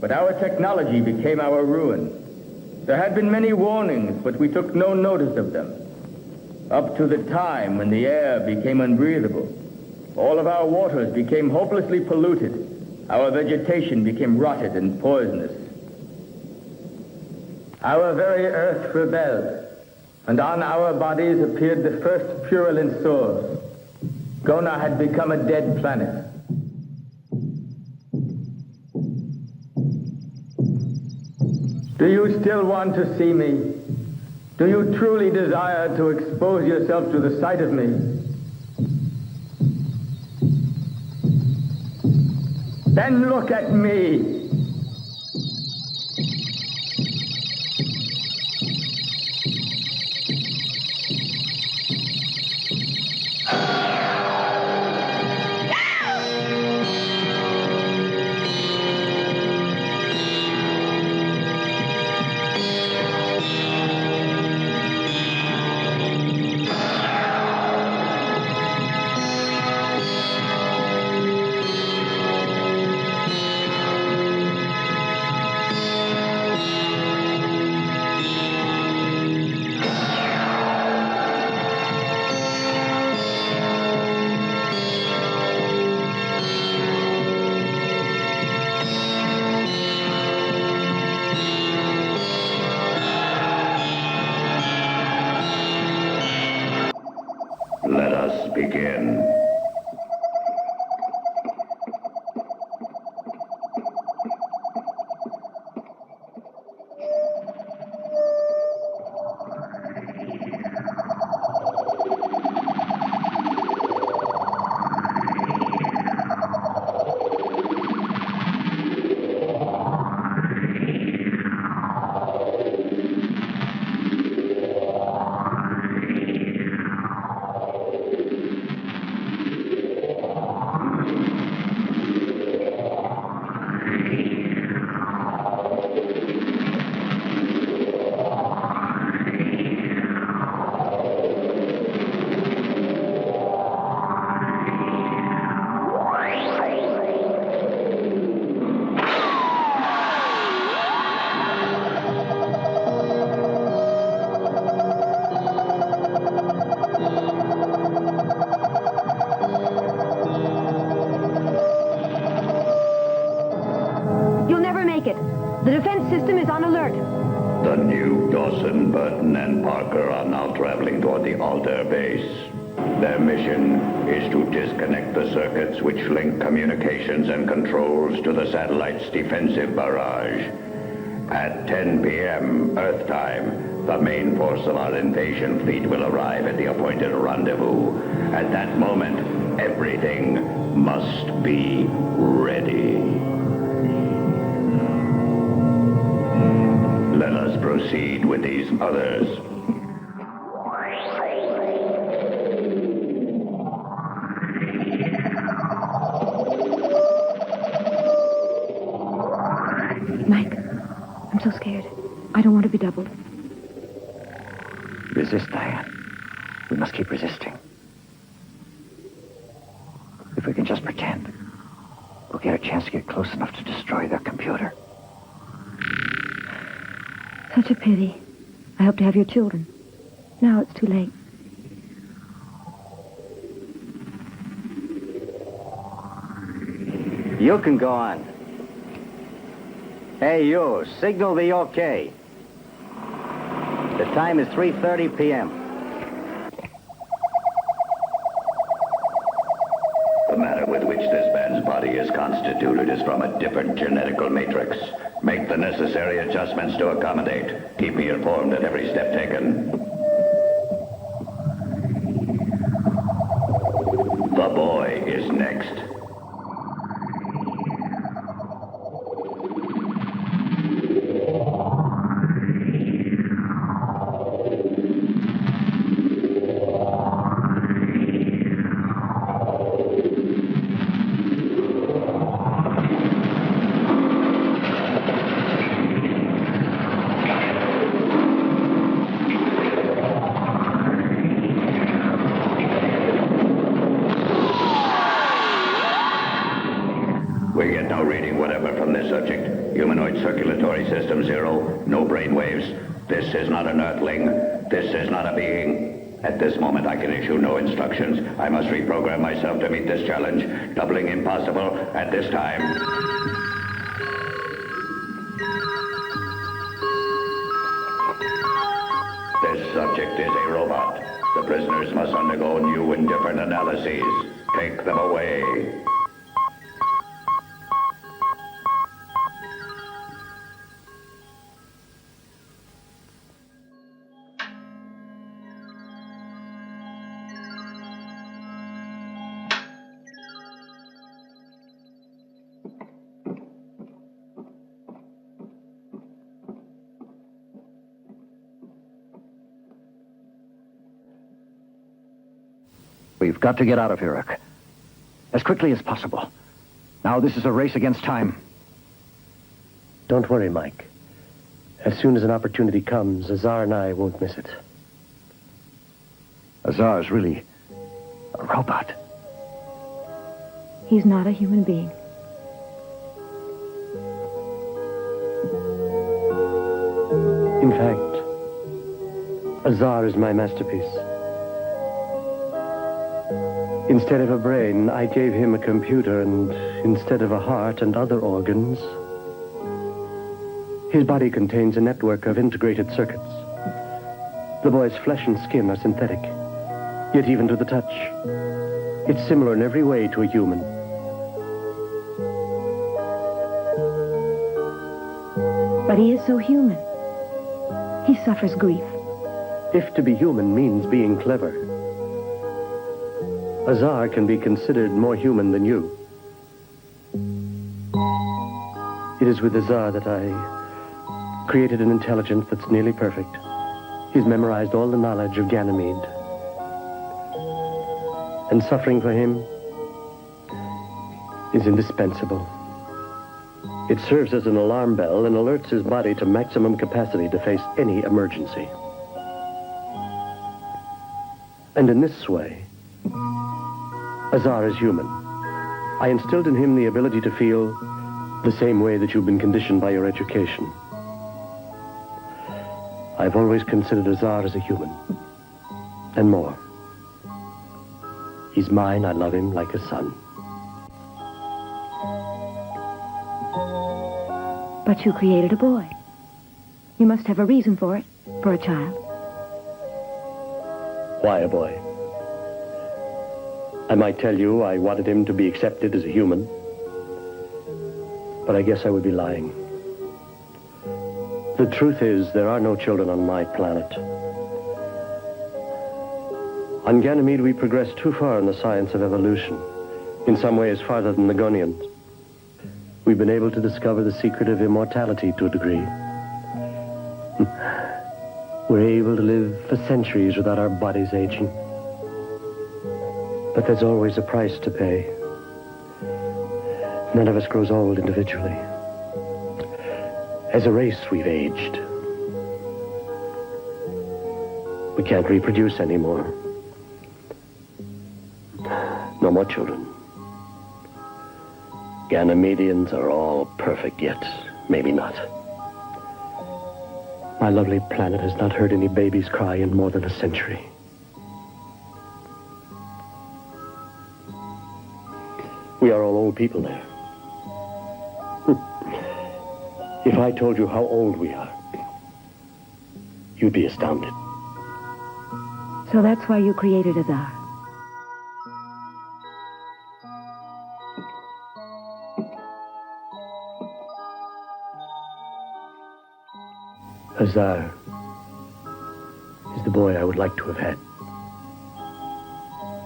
but our technology became our ruin. There had been many warnings, but we took no notice of them. Up to the time when the air became unbreathable. All of our waters became hopelessly polluted. Our vegetation became rotted and poisonous. Our very earth rebelled, and on our bodies appeared the first purulent sores. Gona had become a dead planet. Do you still want to see me? Do you truly desire to expose yourself to the sight of me? Then look at me. Let us begin. The defense system is on alert. The new Dawson, Burton, and Parker are now traveling toward the Alder base. Their mission is to disconnect the circuits which link communications and controls to the satellite's defensive barrage. At 10 p.m. Earth time, the main force of our invasion fleet will arrive at the appointed rendezvous. At that moment, everything must be ready. Let us proceed with these others. Mike, I'm so scared. I don't want to be doubled. Resist, Diane. We must keep resisting. If we can just pretend, we'll get a chance to get close enough to destroy their computer. Such a pity. I hope to have your children. Now it's too late. You can go on. Hey, you, signal the OK. The time is 3:30 p.m. The matter with which this man's body is constituted is from a different genetical matrix. Make the necessary adjustments to accommodate. Keep me informed at every step taken. The boy is next. Circulatory system 0, no brain waves. This is not an earthling. This is not a being. At this moment, I can issue no instructions. I must reprogram myself to meet this challenge. Doubling impossible at this time. This subject is a robot. The prisoners must undergo new and different analyses. Take them away. We've got to get out of here, Rick. As quickly as possible. Now this is a race against time. Don't worry, Mike. As soon as an opportunity comes, Azar and I won't miss it. Azar's really a robot. He's not a human being. In fact, Azar is my masterpiece. Instead of a brain, I gave him a computer, and instead of a heart and other organs, his body contains a network of integrated circuits. The boy's flesh and skin are synthetic, yet even to the touch, it's similar in every way to a human. But he is so human. He suffers grief. If to be human means being clever, Azar can be considered more human than you. It is with Azar that I created an intelligence that's nearly perfect. He's memorized all the knowledge of Ganymed. And suffering for him is indispensable. It serves as an alarm bell and alerts his body to maximum capacity to face any emergency. And in this way, Azar is human. I instilled in him the ability to feel the same way that you've been conditioned by your education. I've always considered Azar as a human. And more. He's mine. I love him like a son. But you created a boy. You must have a reason for it, for a child. Why a boy? I might tell you I wanted him to be accepted as a human, but I guess I would be lying. The truth is, there are no children on my planet. On Ganymed, we progressed too far in the science of evolution, in some ways farther than the Gonians. We've been able to discover the secret of immortality to a degree. We're able to live for centuries without our bodies aging. But there's always a price to pay. None of us grows old individually. As a race, we've aged. We can't reproduce anymore. No more children. Ganymedians are all perfect, yet maybe not. My lovely planet has not heard any babies cry in more than a century. We are all old people there. If I told you how old we are, you'd be astounded. So that's why you created Azar. Azar is the boy I would like to have had,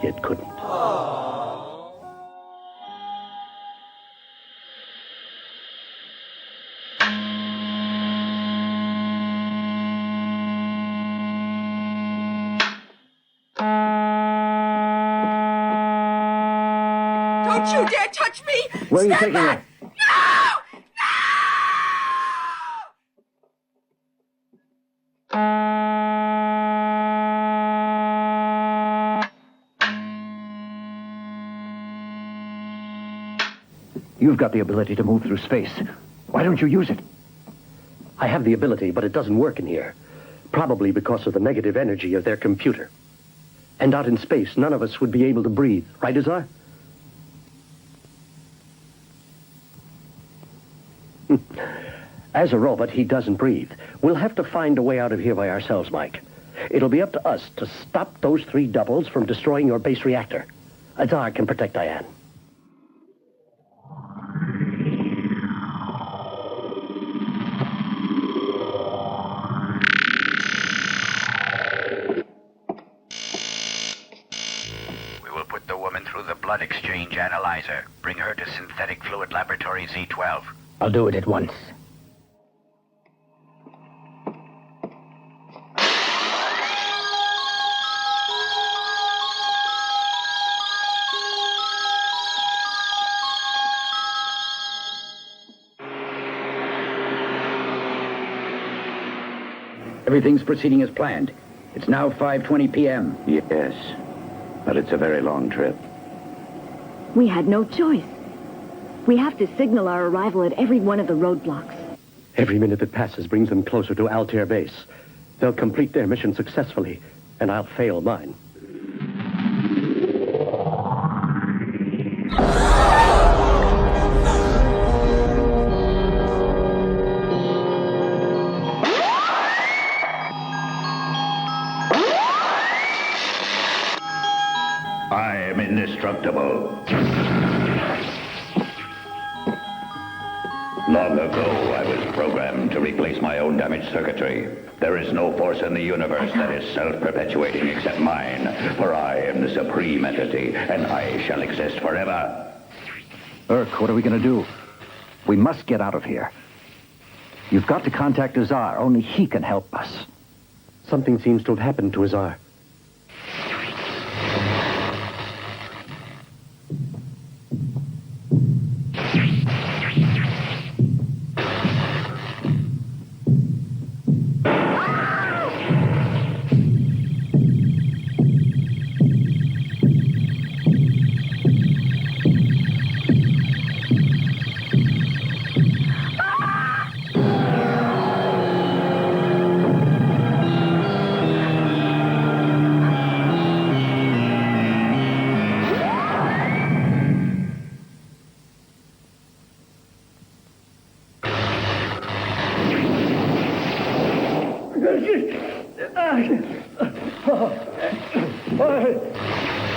yet couldn't. Don't you dare touch me! Where are you Stand taking back! her? You've got the ability to move through space. Why don't you use it? I have the ability, but it doesn't work in here. Probably because of the negative energy of their computer. And out in space, none of us would be able to breathe. Right, Azar? As a robot, he doesn't breathe. We'll have to find a way out of here by ourselves, Mike. It'll be up to us to stop those three doubles from destroying your base reactor. Azar can protect Diane. Blood exchange analyzer. Bring her to Synthetic Fluid Laboratory Z12. I'll do it at once. Everything's proceeding as planned. It's now 5:20 p.m. Yes, but it's a very long trip. We had no choice. We have to signal our arrival at every one of the roadblocks. Every minute that passes brings them closer to Altair base. They'll complete their mission successfully, and I'll fail mine. I am indestructible. Long ago, I was programmed to replace my own damaged circuitry. There is no force in the universe that is self-perpetuating except mine, for I am the supreme entity, and I shall exist forever. Urk, what are we going to do? We must get out of here. You've got to contact Azar. Only he can help us. Something seems to have happened to Azar.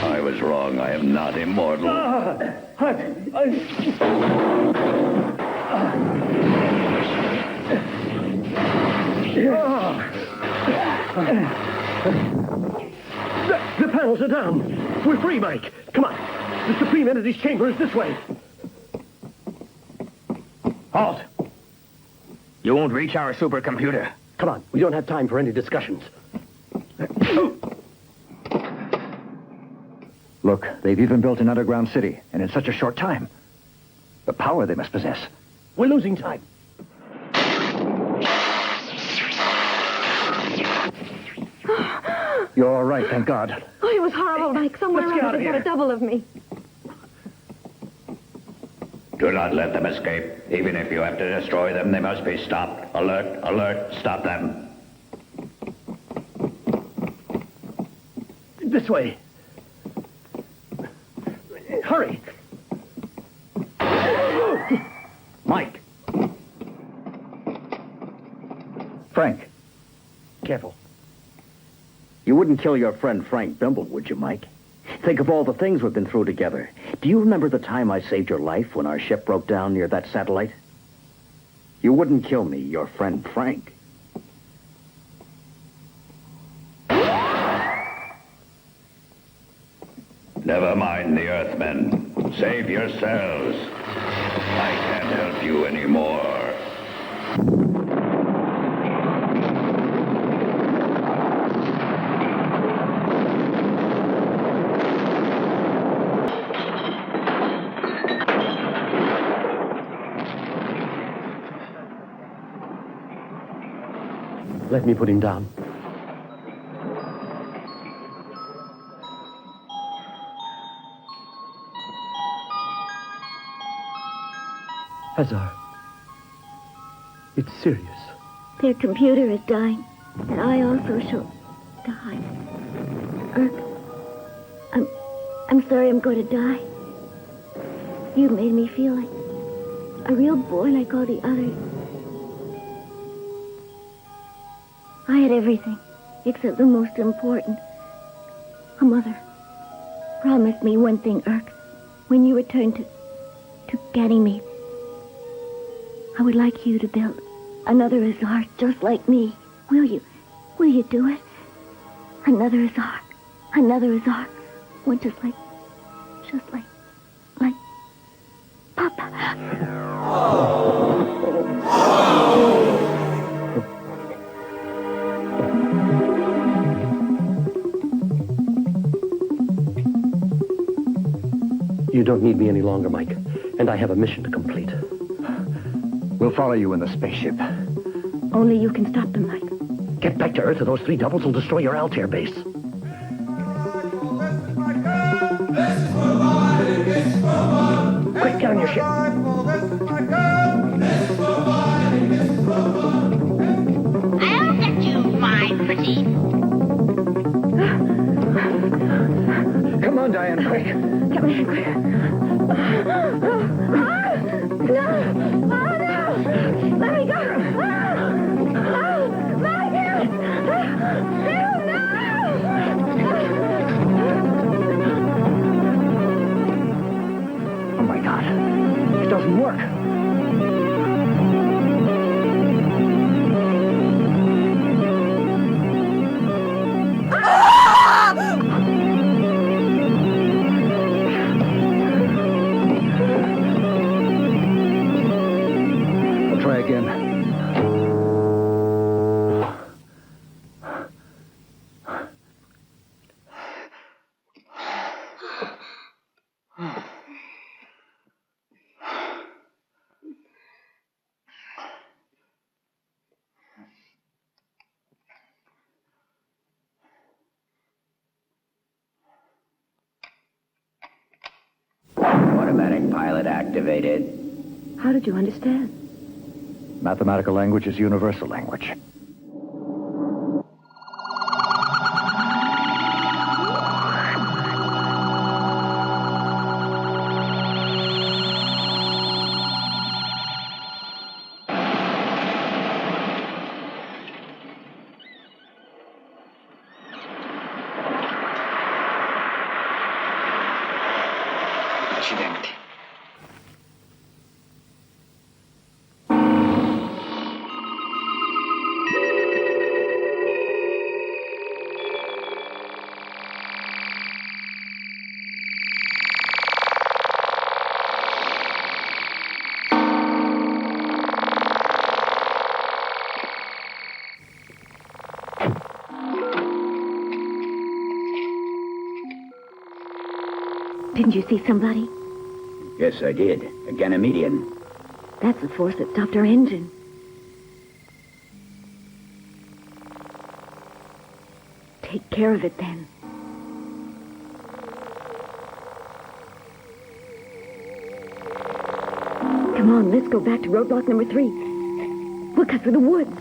I was wrong. I am not immortal. The panels are down. We're free, Mike. Come on. The Supreme Entity's chamber is this way. Halt! You won't reach our supercomputer. Come on. We don't have time for any discussions. Look, they've even built an underground city, and in such a short time. The power they must possess. We're losing time. You're all right, thank God. Oh, it was horrible, Mike. Somewhere Let's get around out of they got a here. double of me. Do not let them escape. Even if you have to destroy them, they must be stopped. Alert, alert, stop them. This way. Hurry. Mike. Frank. Careful. You wouldn't kill your friend Frank Bimble, would you, Mike? Think of all the things we've been through together. Do you remember the time I saved your life when our ship broke down near that satellite? You wouldn't kill me, your friend Frank. Never mind the Earthmen. Save yourselves. I can't help you anymore. Let me put him down. Hazar. It's serious. Their computer is dying, and I also shall die. I'm sorry I'm going to die. You made me feel like a real boy like all the others. I had everything, except the most important. A mother. Promise me one thing, Urk. When you return to Ganymed, I would like you to build another Azar just like me. Will you? Will you do it? Another Azar. Another Azar. One just like Papa. You don't need me any longer, Mike. And I have a mission to complete. We'll follow you in the spaceship. Only you can stop them, Mike. Get back to Earth or those three doubles will destroy your Altair base. Quick, get on your ship. I'll set you fine, pretty. Come on, Diane, quick. Come here, quick. No! Oh, no! Let me go! Oh, my God. It doesn't work. Try again. Automatic pilot activated. How did you understand? Mathematical language is universal language. Accidenti. Didn't you see somebody? Yes, I did. A Ganymedian. That's the force that stopped our engine. Take care of it, then. Come on, let's go back to roadblock number 3. We'll cut through the woods.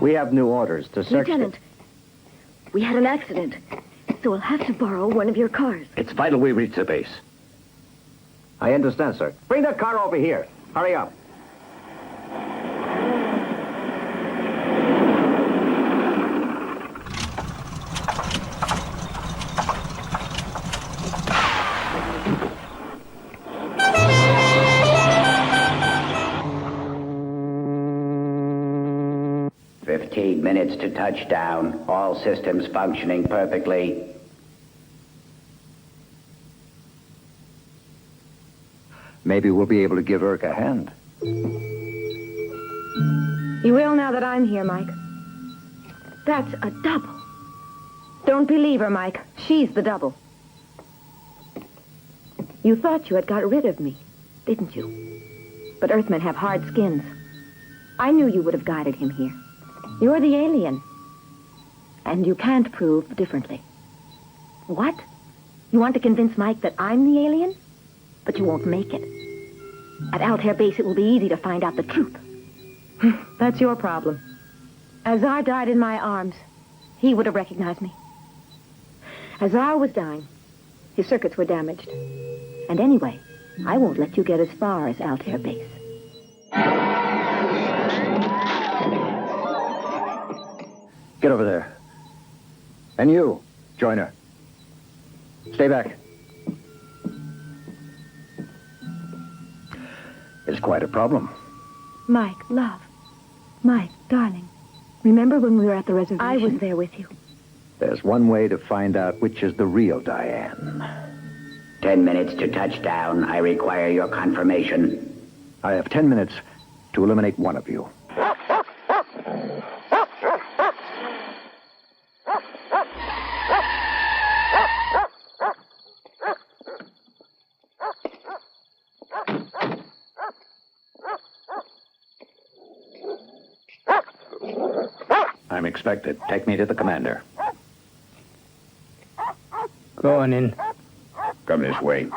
We have new orders to search... Lieutenant, we had an accident, so we'll have to borrow one of your cars. It's vital we reach the base. I understand, sir. Bring the car over here. Hurry up. Minutes to touchdown. All systems functioning perfectly. Maybe we'll be able to give Urk a hand. You will now that I'm here, Mike. That's a double. Don't believe her, Mike. She's the double. You thought you had got rid of me, didn't you? But Earthmen have hard skins. I knew you would have guided him here. You're the alien. And you can't prove differently. What? You want to convince Mike that I'm the alien? But you won't make it. At Altair Base, it will be easy to find out the truth. That's your problem. Azar died in my arms. He would have recognized me. Azar was dying. His circuits were damaged. And anyway, I won't let you get as far as Altair Base. Get over there. And you, join her. Stay back. It's quite a problem. Mike, love. Mike, darling. Remember when we were at the reservation? I was there with you. There's one way to find out which is the real Diane. 10 minutes to touchdown. I require your confirmation. I have 10 minutes to eliminate one of you. I'm expected. Take me to the commander. Go on in. Come this way.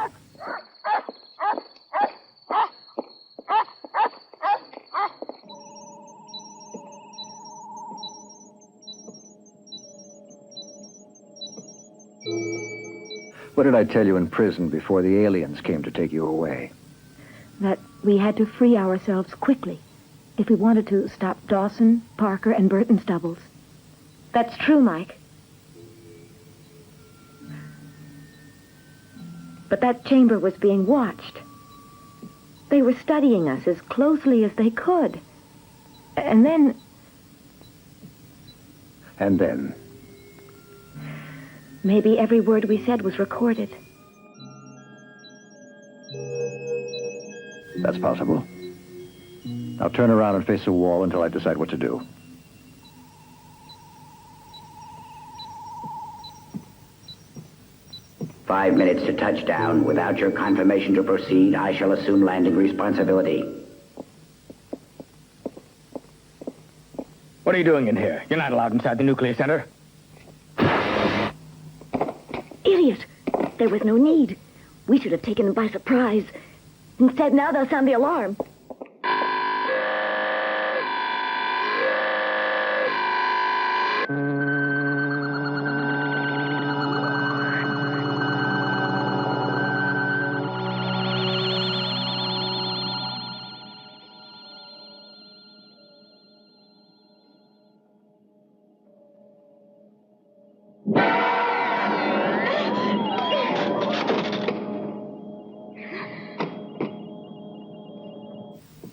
What did I tell you in prison before the aliens came to take you away? That we had to free ourselves quickly if we wanted to stop Dawson, Parker, and Burton Stubbles. That's true, Mike. But that chamber was being watched. They were studying us as closely as they could. And then... And then? Maybe every word we said was recorded. That's possible. Now turn around and face the wall until I decide what to do. "5 minutes to touchdown. Without your confirmation to proceed, I shall assume landing responsibility." What are you doing in here? You're not allowed inside the nuclear center. Idiot! There was no need. We should have taken them by surprise. Instead, now they'll sound the alarm.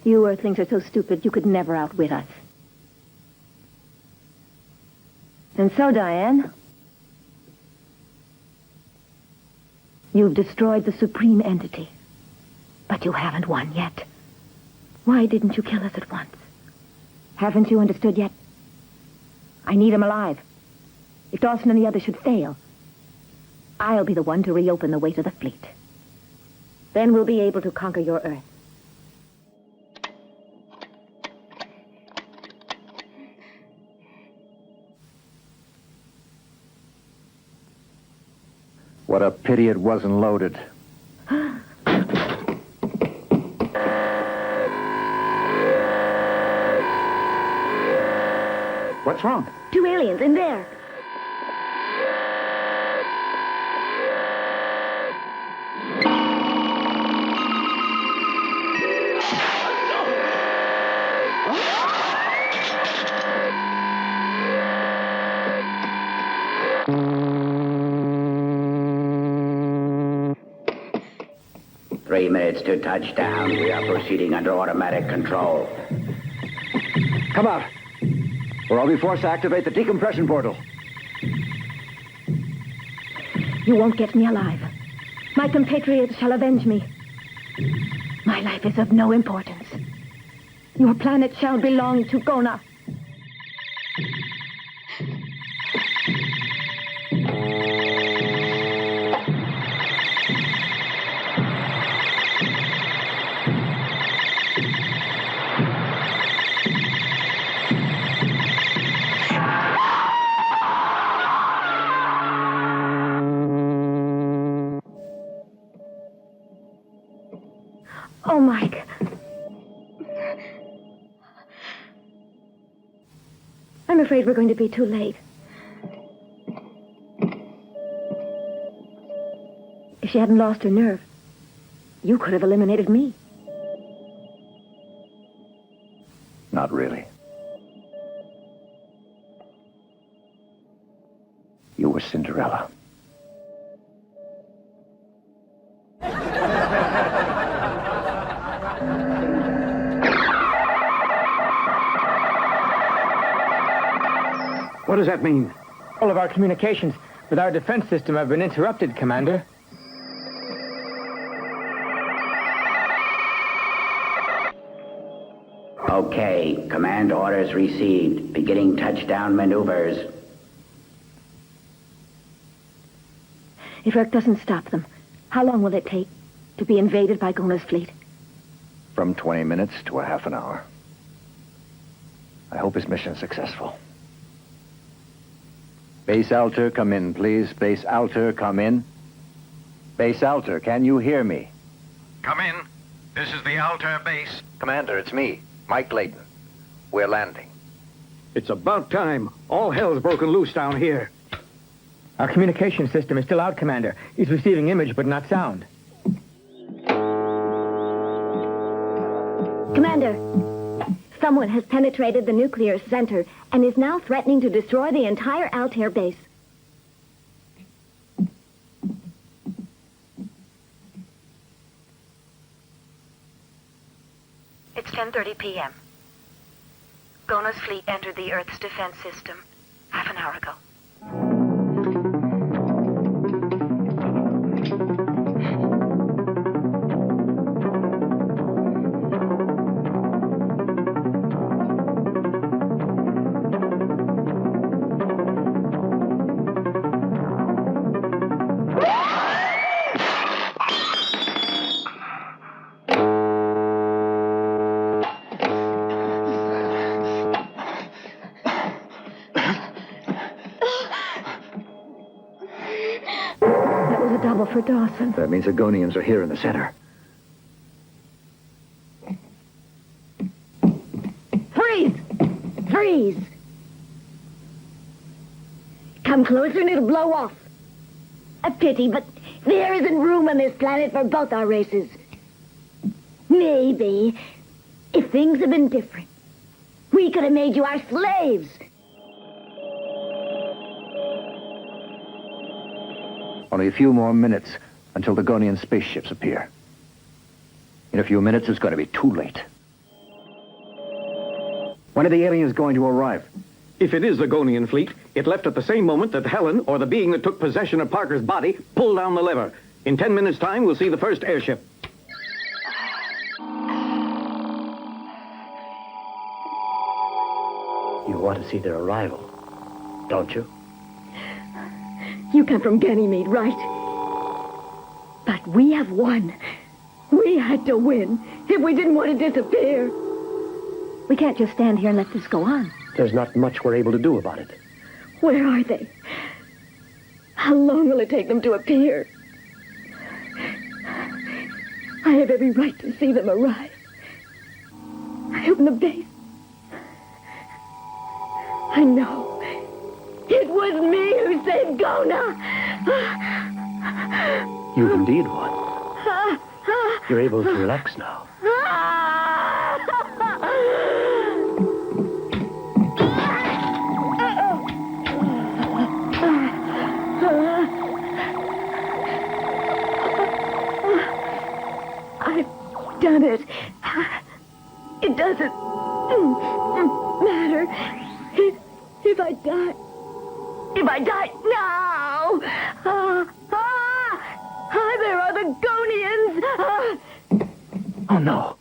You Earthlings are so stupid you could never outwit us. And so, Diane, you've destroyed the supreme entity. But you haven't won yet. Why didn't you kill us at once? Haven't you understood yet? I need him alive. If Dawson and the others should fail, I'll be the one to reopen the way to the fleet. Then we'll be able to conquer your Earth. What a pity it wasn't loaded. What's wrong? 2 aliens in there. "3 minutes to touchdown. We are proceeding under automatic control." Come out, or I'll be forced to activate the decompression portal. You won't get me alive. My compatriots shall avenge me. My life is of no importance. Your planet shall belong to Gona. Oh, Mike. I'm afraid we're going to be too late. If she hadn't lost her nerve, you could have eliminated me. Not really. You were Cinderella. What does that mean? All of our communications with our defense system have been interrupted, Commander. Okay, command orders received. Beginning touchdown maneuvers. If Earth doesn't stop them, how long will it take to be invaded by Gona's fleet? From 20 minutes to a half an hour. I hope his mission's successful. Base Alter, come in, please. Base Alter, come in. Base Alter, can you hear me? Come in. This is the Altair base. Commander, it's me, Mike Layton. We're landing. It's about time. All hell's broken loose down here. Our communication system is still out, Commander. It's receiving image, but not sound. Commander, someone has penetrated the nuclear center and is now threatening to destroy the entire Altair base. It's 10:30 p.m. Gona's fleet entered the Earth's defense system half an hour ago. For Dawson. That means the Gonians are here in the center. Freeze! Freeze! Come closer and it'll blow off. A pity, but there isn't room on this planet for both our races. Maybe, if things had been different, we could have made you our slaves. Only a few more minutes until the Gonian spaceships appear. In a few minutes, it's going to be too late. When are the aliens going to arrive? If it is the Gonian fleet, it left at the same moment that Helen, or the being that took possession of Parker's body, pulled down the lever. In 10 minutes' time, we'll see the first airship. You want to see their arrival, don't you? You come from Ganymed, right? But we have won. We had to win if we didn't want to disappear. We can't just stand here and let this go on. There's not much we're able to do about it. Where are they? How long will it take them to appear? I have every right to see them arrive. I open the base. I know. It was me who saved Gona. You've indeed won. You're able to relax now. I've done it. It doesn't matter if I die. If I die now! There are the Gonians! Oh, no.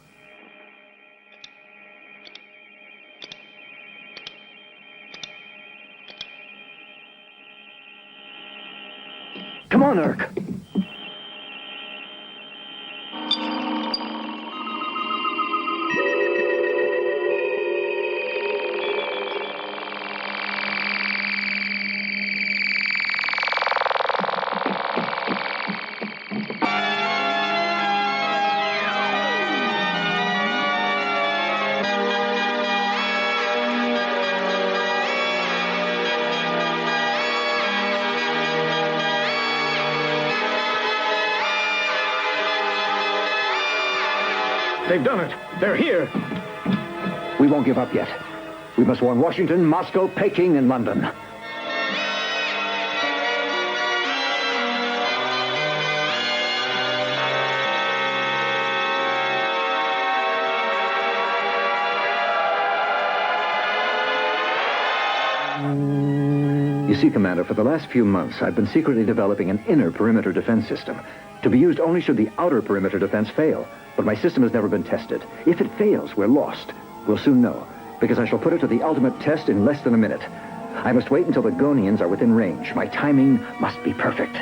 Come on, Urk. They've done it. They're here. We won't give up yet. We must warn Washington, Moscow, Peking, and London. You see, Commander, for the last few months, I've been secretly developing an inner perimeter defense system to be used only should the outer perimeter defense fail. But my system has never been tested. If it fails, we're lost. We'll soon know, because I shall put it to the ultimate test in less than a minute. I must wait until the Gonians are within range. My timing must be perfect.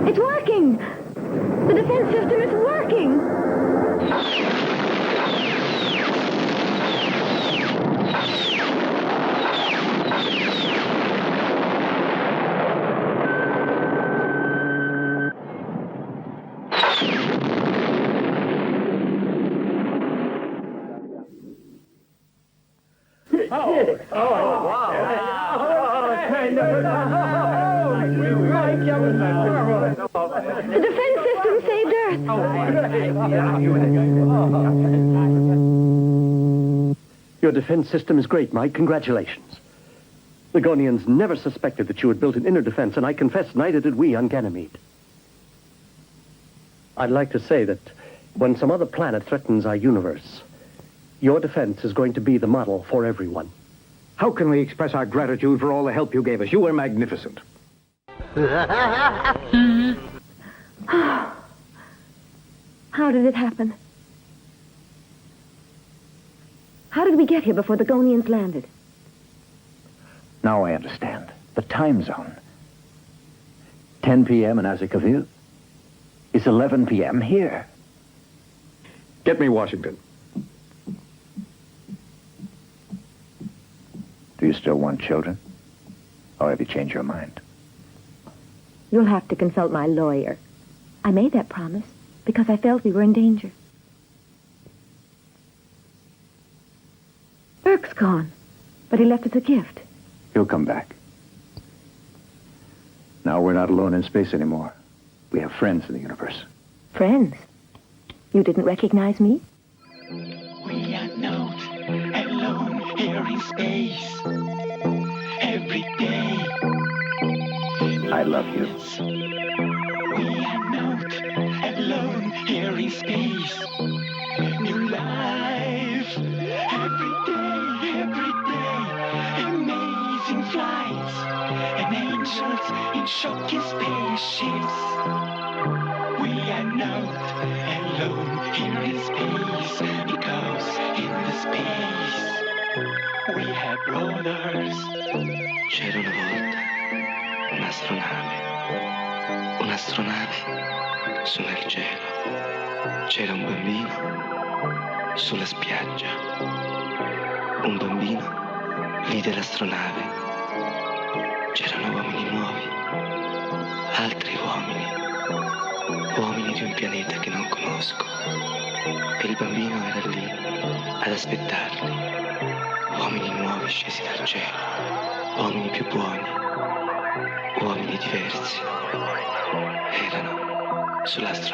It's working! The defense system is working! The defense system saved Earth. Your defense system is great, Mike. Congratulations. The Gonians never suspected that you had built an inner defense, and I confess neither did we on Ganymed. I'd like to say that when some other planet threatens our universe, your defense is going to be the model for everyone. How can we express our gratitude for all the help you gave us? You were magnificent. How did it happen? How did we get here before the Gonians landed? Now I understand. The time zone. 10 p.m. in Azekaville is 11 p.m. here. Get me Washington. Do you still want children? Or have you changed your mind? You'll have to consult my lawyer. I made that promise because I felt we were in danger. Burke's gone, but he left us a gift. He'll come back. Now we're not alone in space anymore. We have friends in the universe. Friends? You didn't recognize me? We are not alone here in space. Every day. I love you. We are not alone here in space. New life. Every day. Amazing flights. And angels in shocking spaceships. We are not alone here in space. Because in the space we have brothers. C'era una volta un'astronave su nel cielo. C'era un bambino sulla spiaggia. Un bambino vide l'astronave. C'erano uomini nuovi, altri uomini di un pianeta che non conosco. E il bambino era lì ad aspettarli. Uomini nuovi scesi dal cielo, uomini più buoni, uomini diversi. Erano sull'astronave.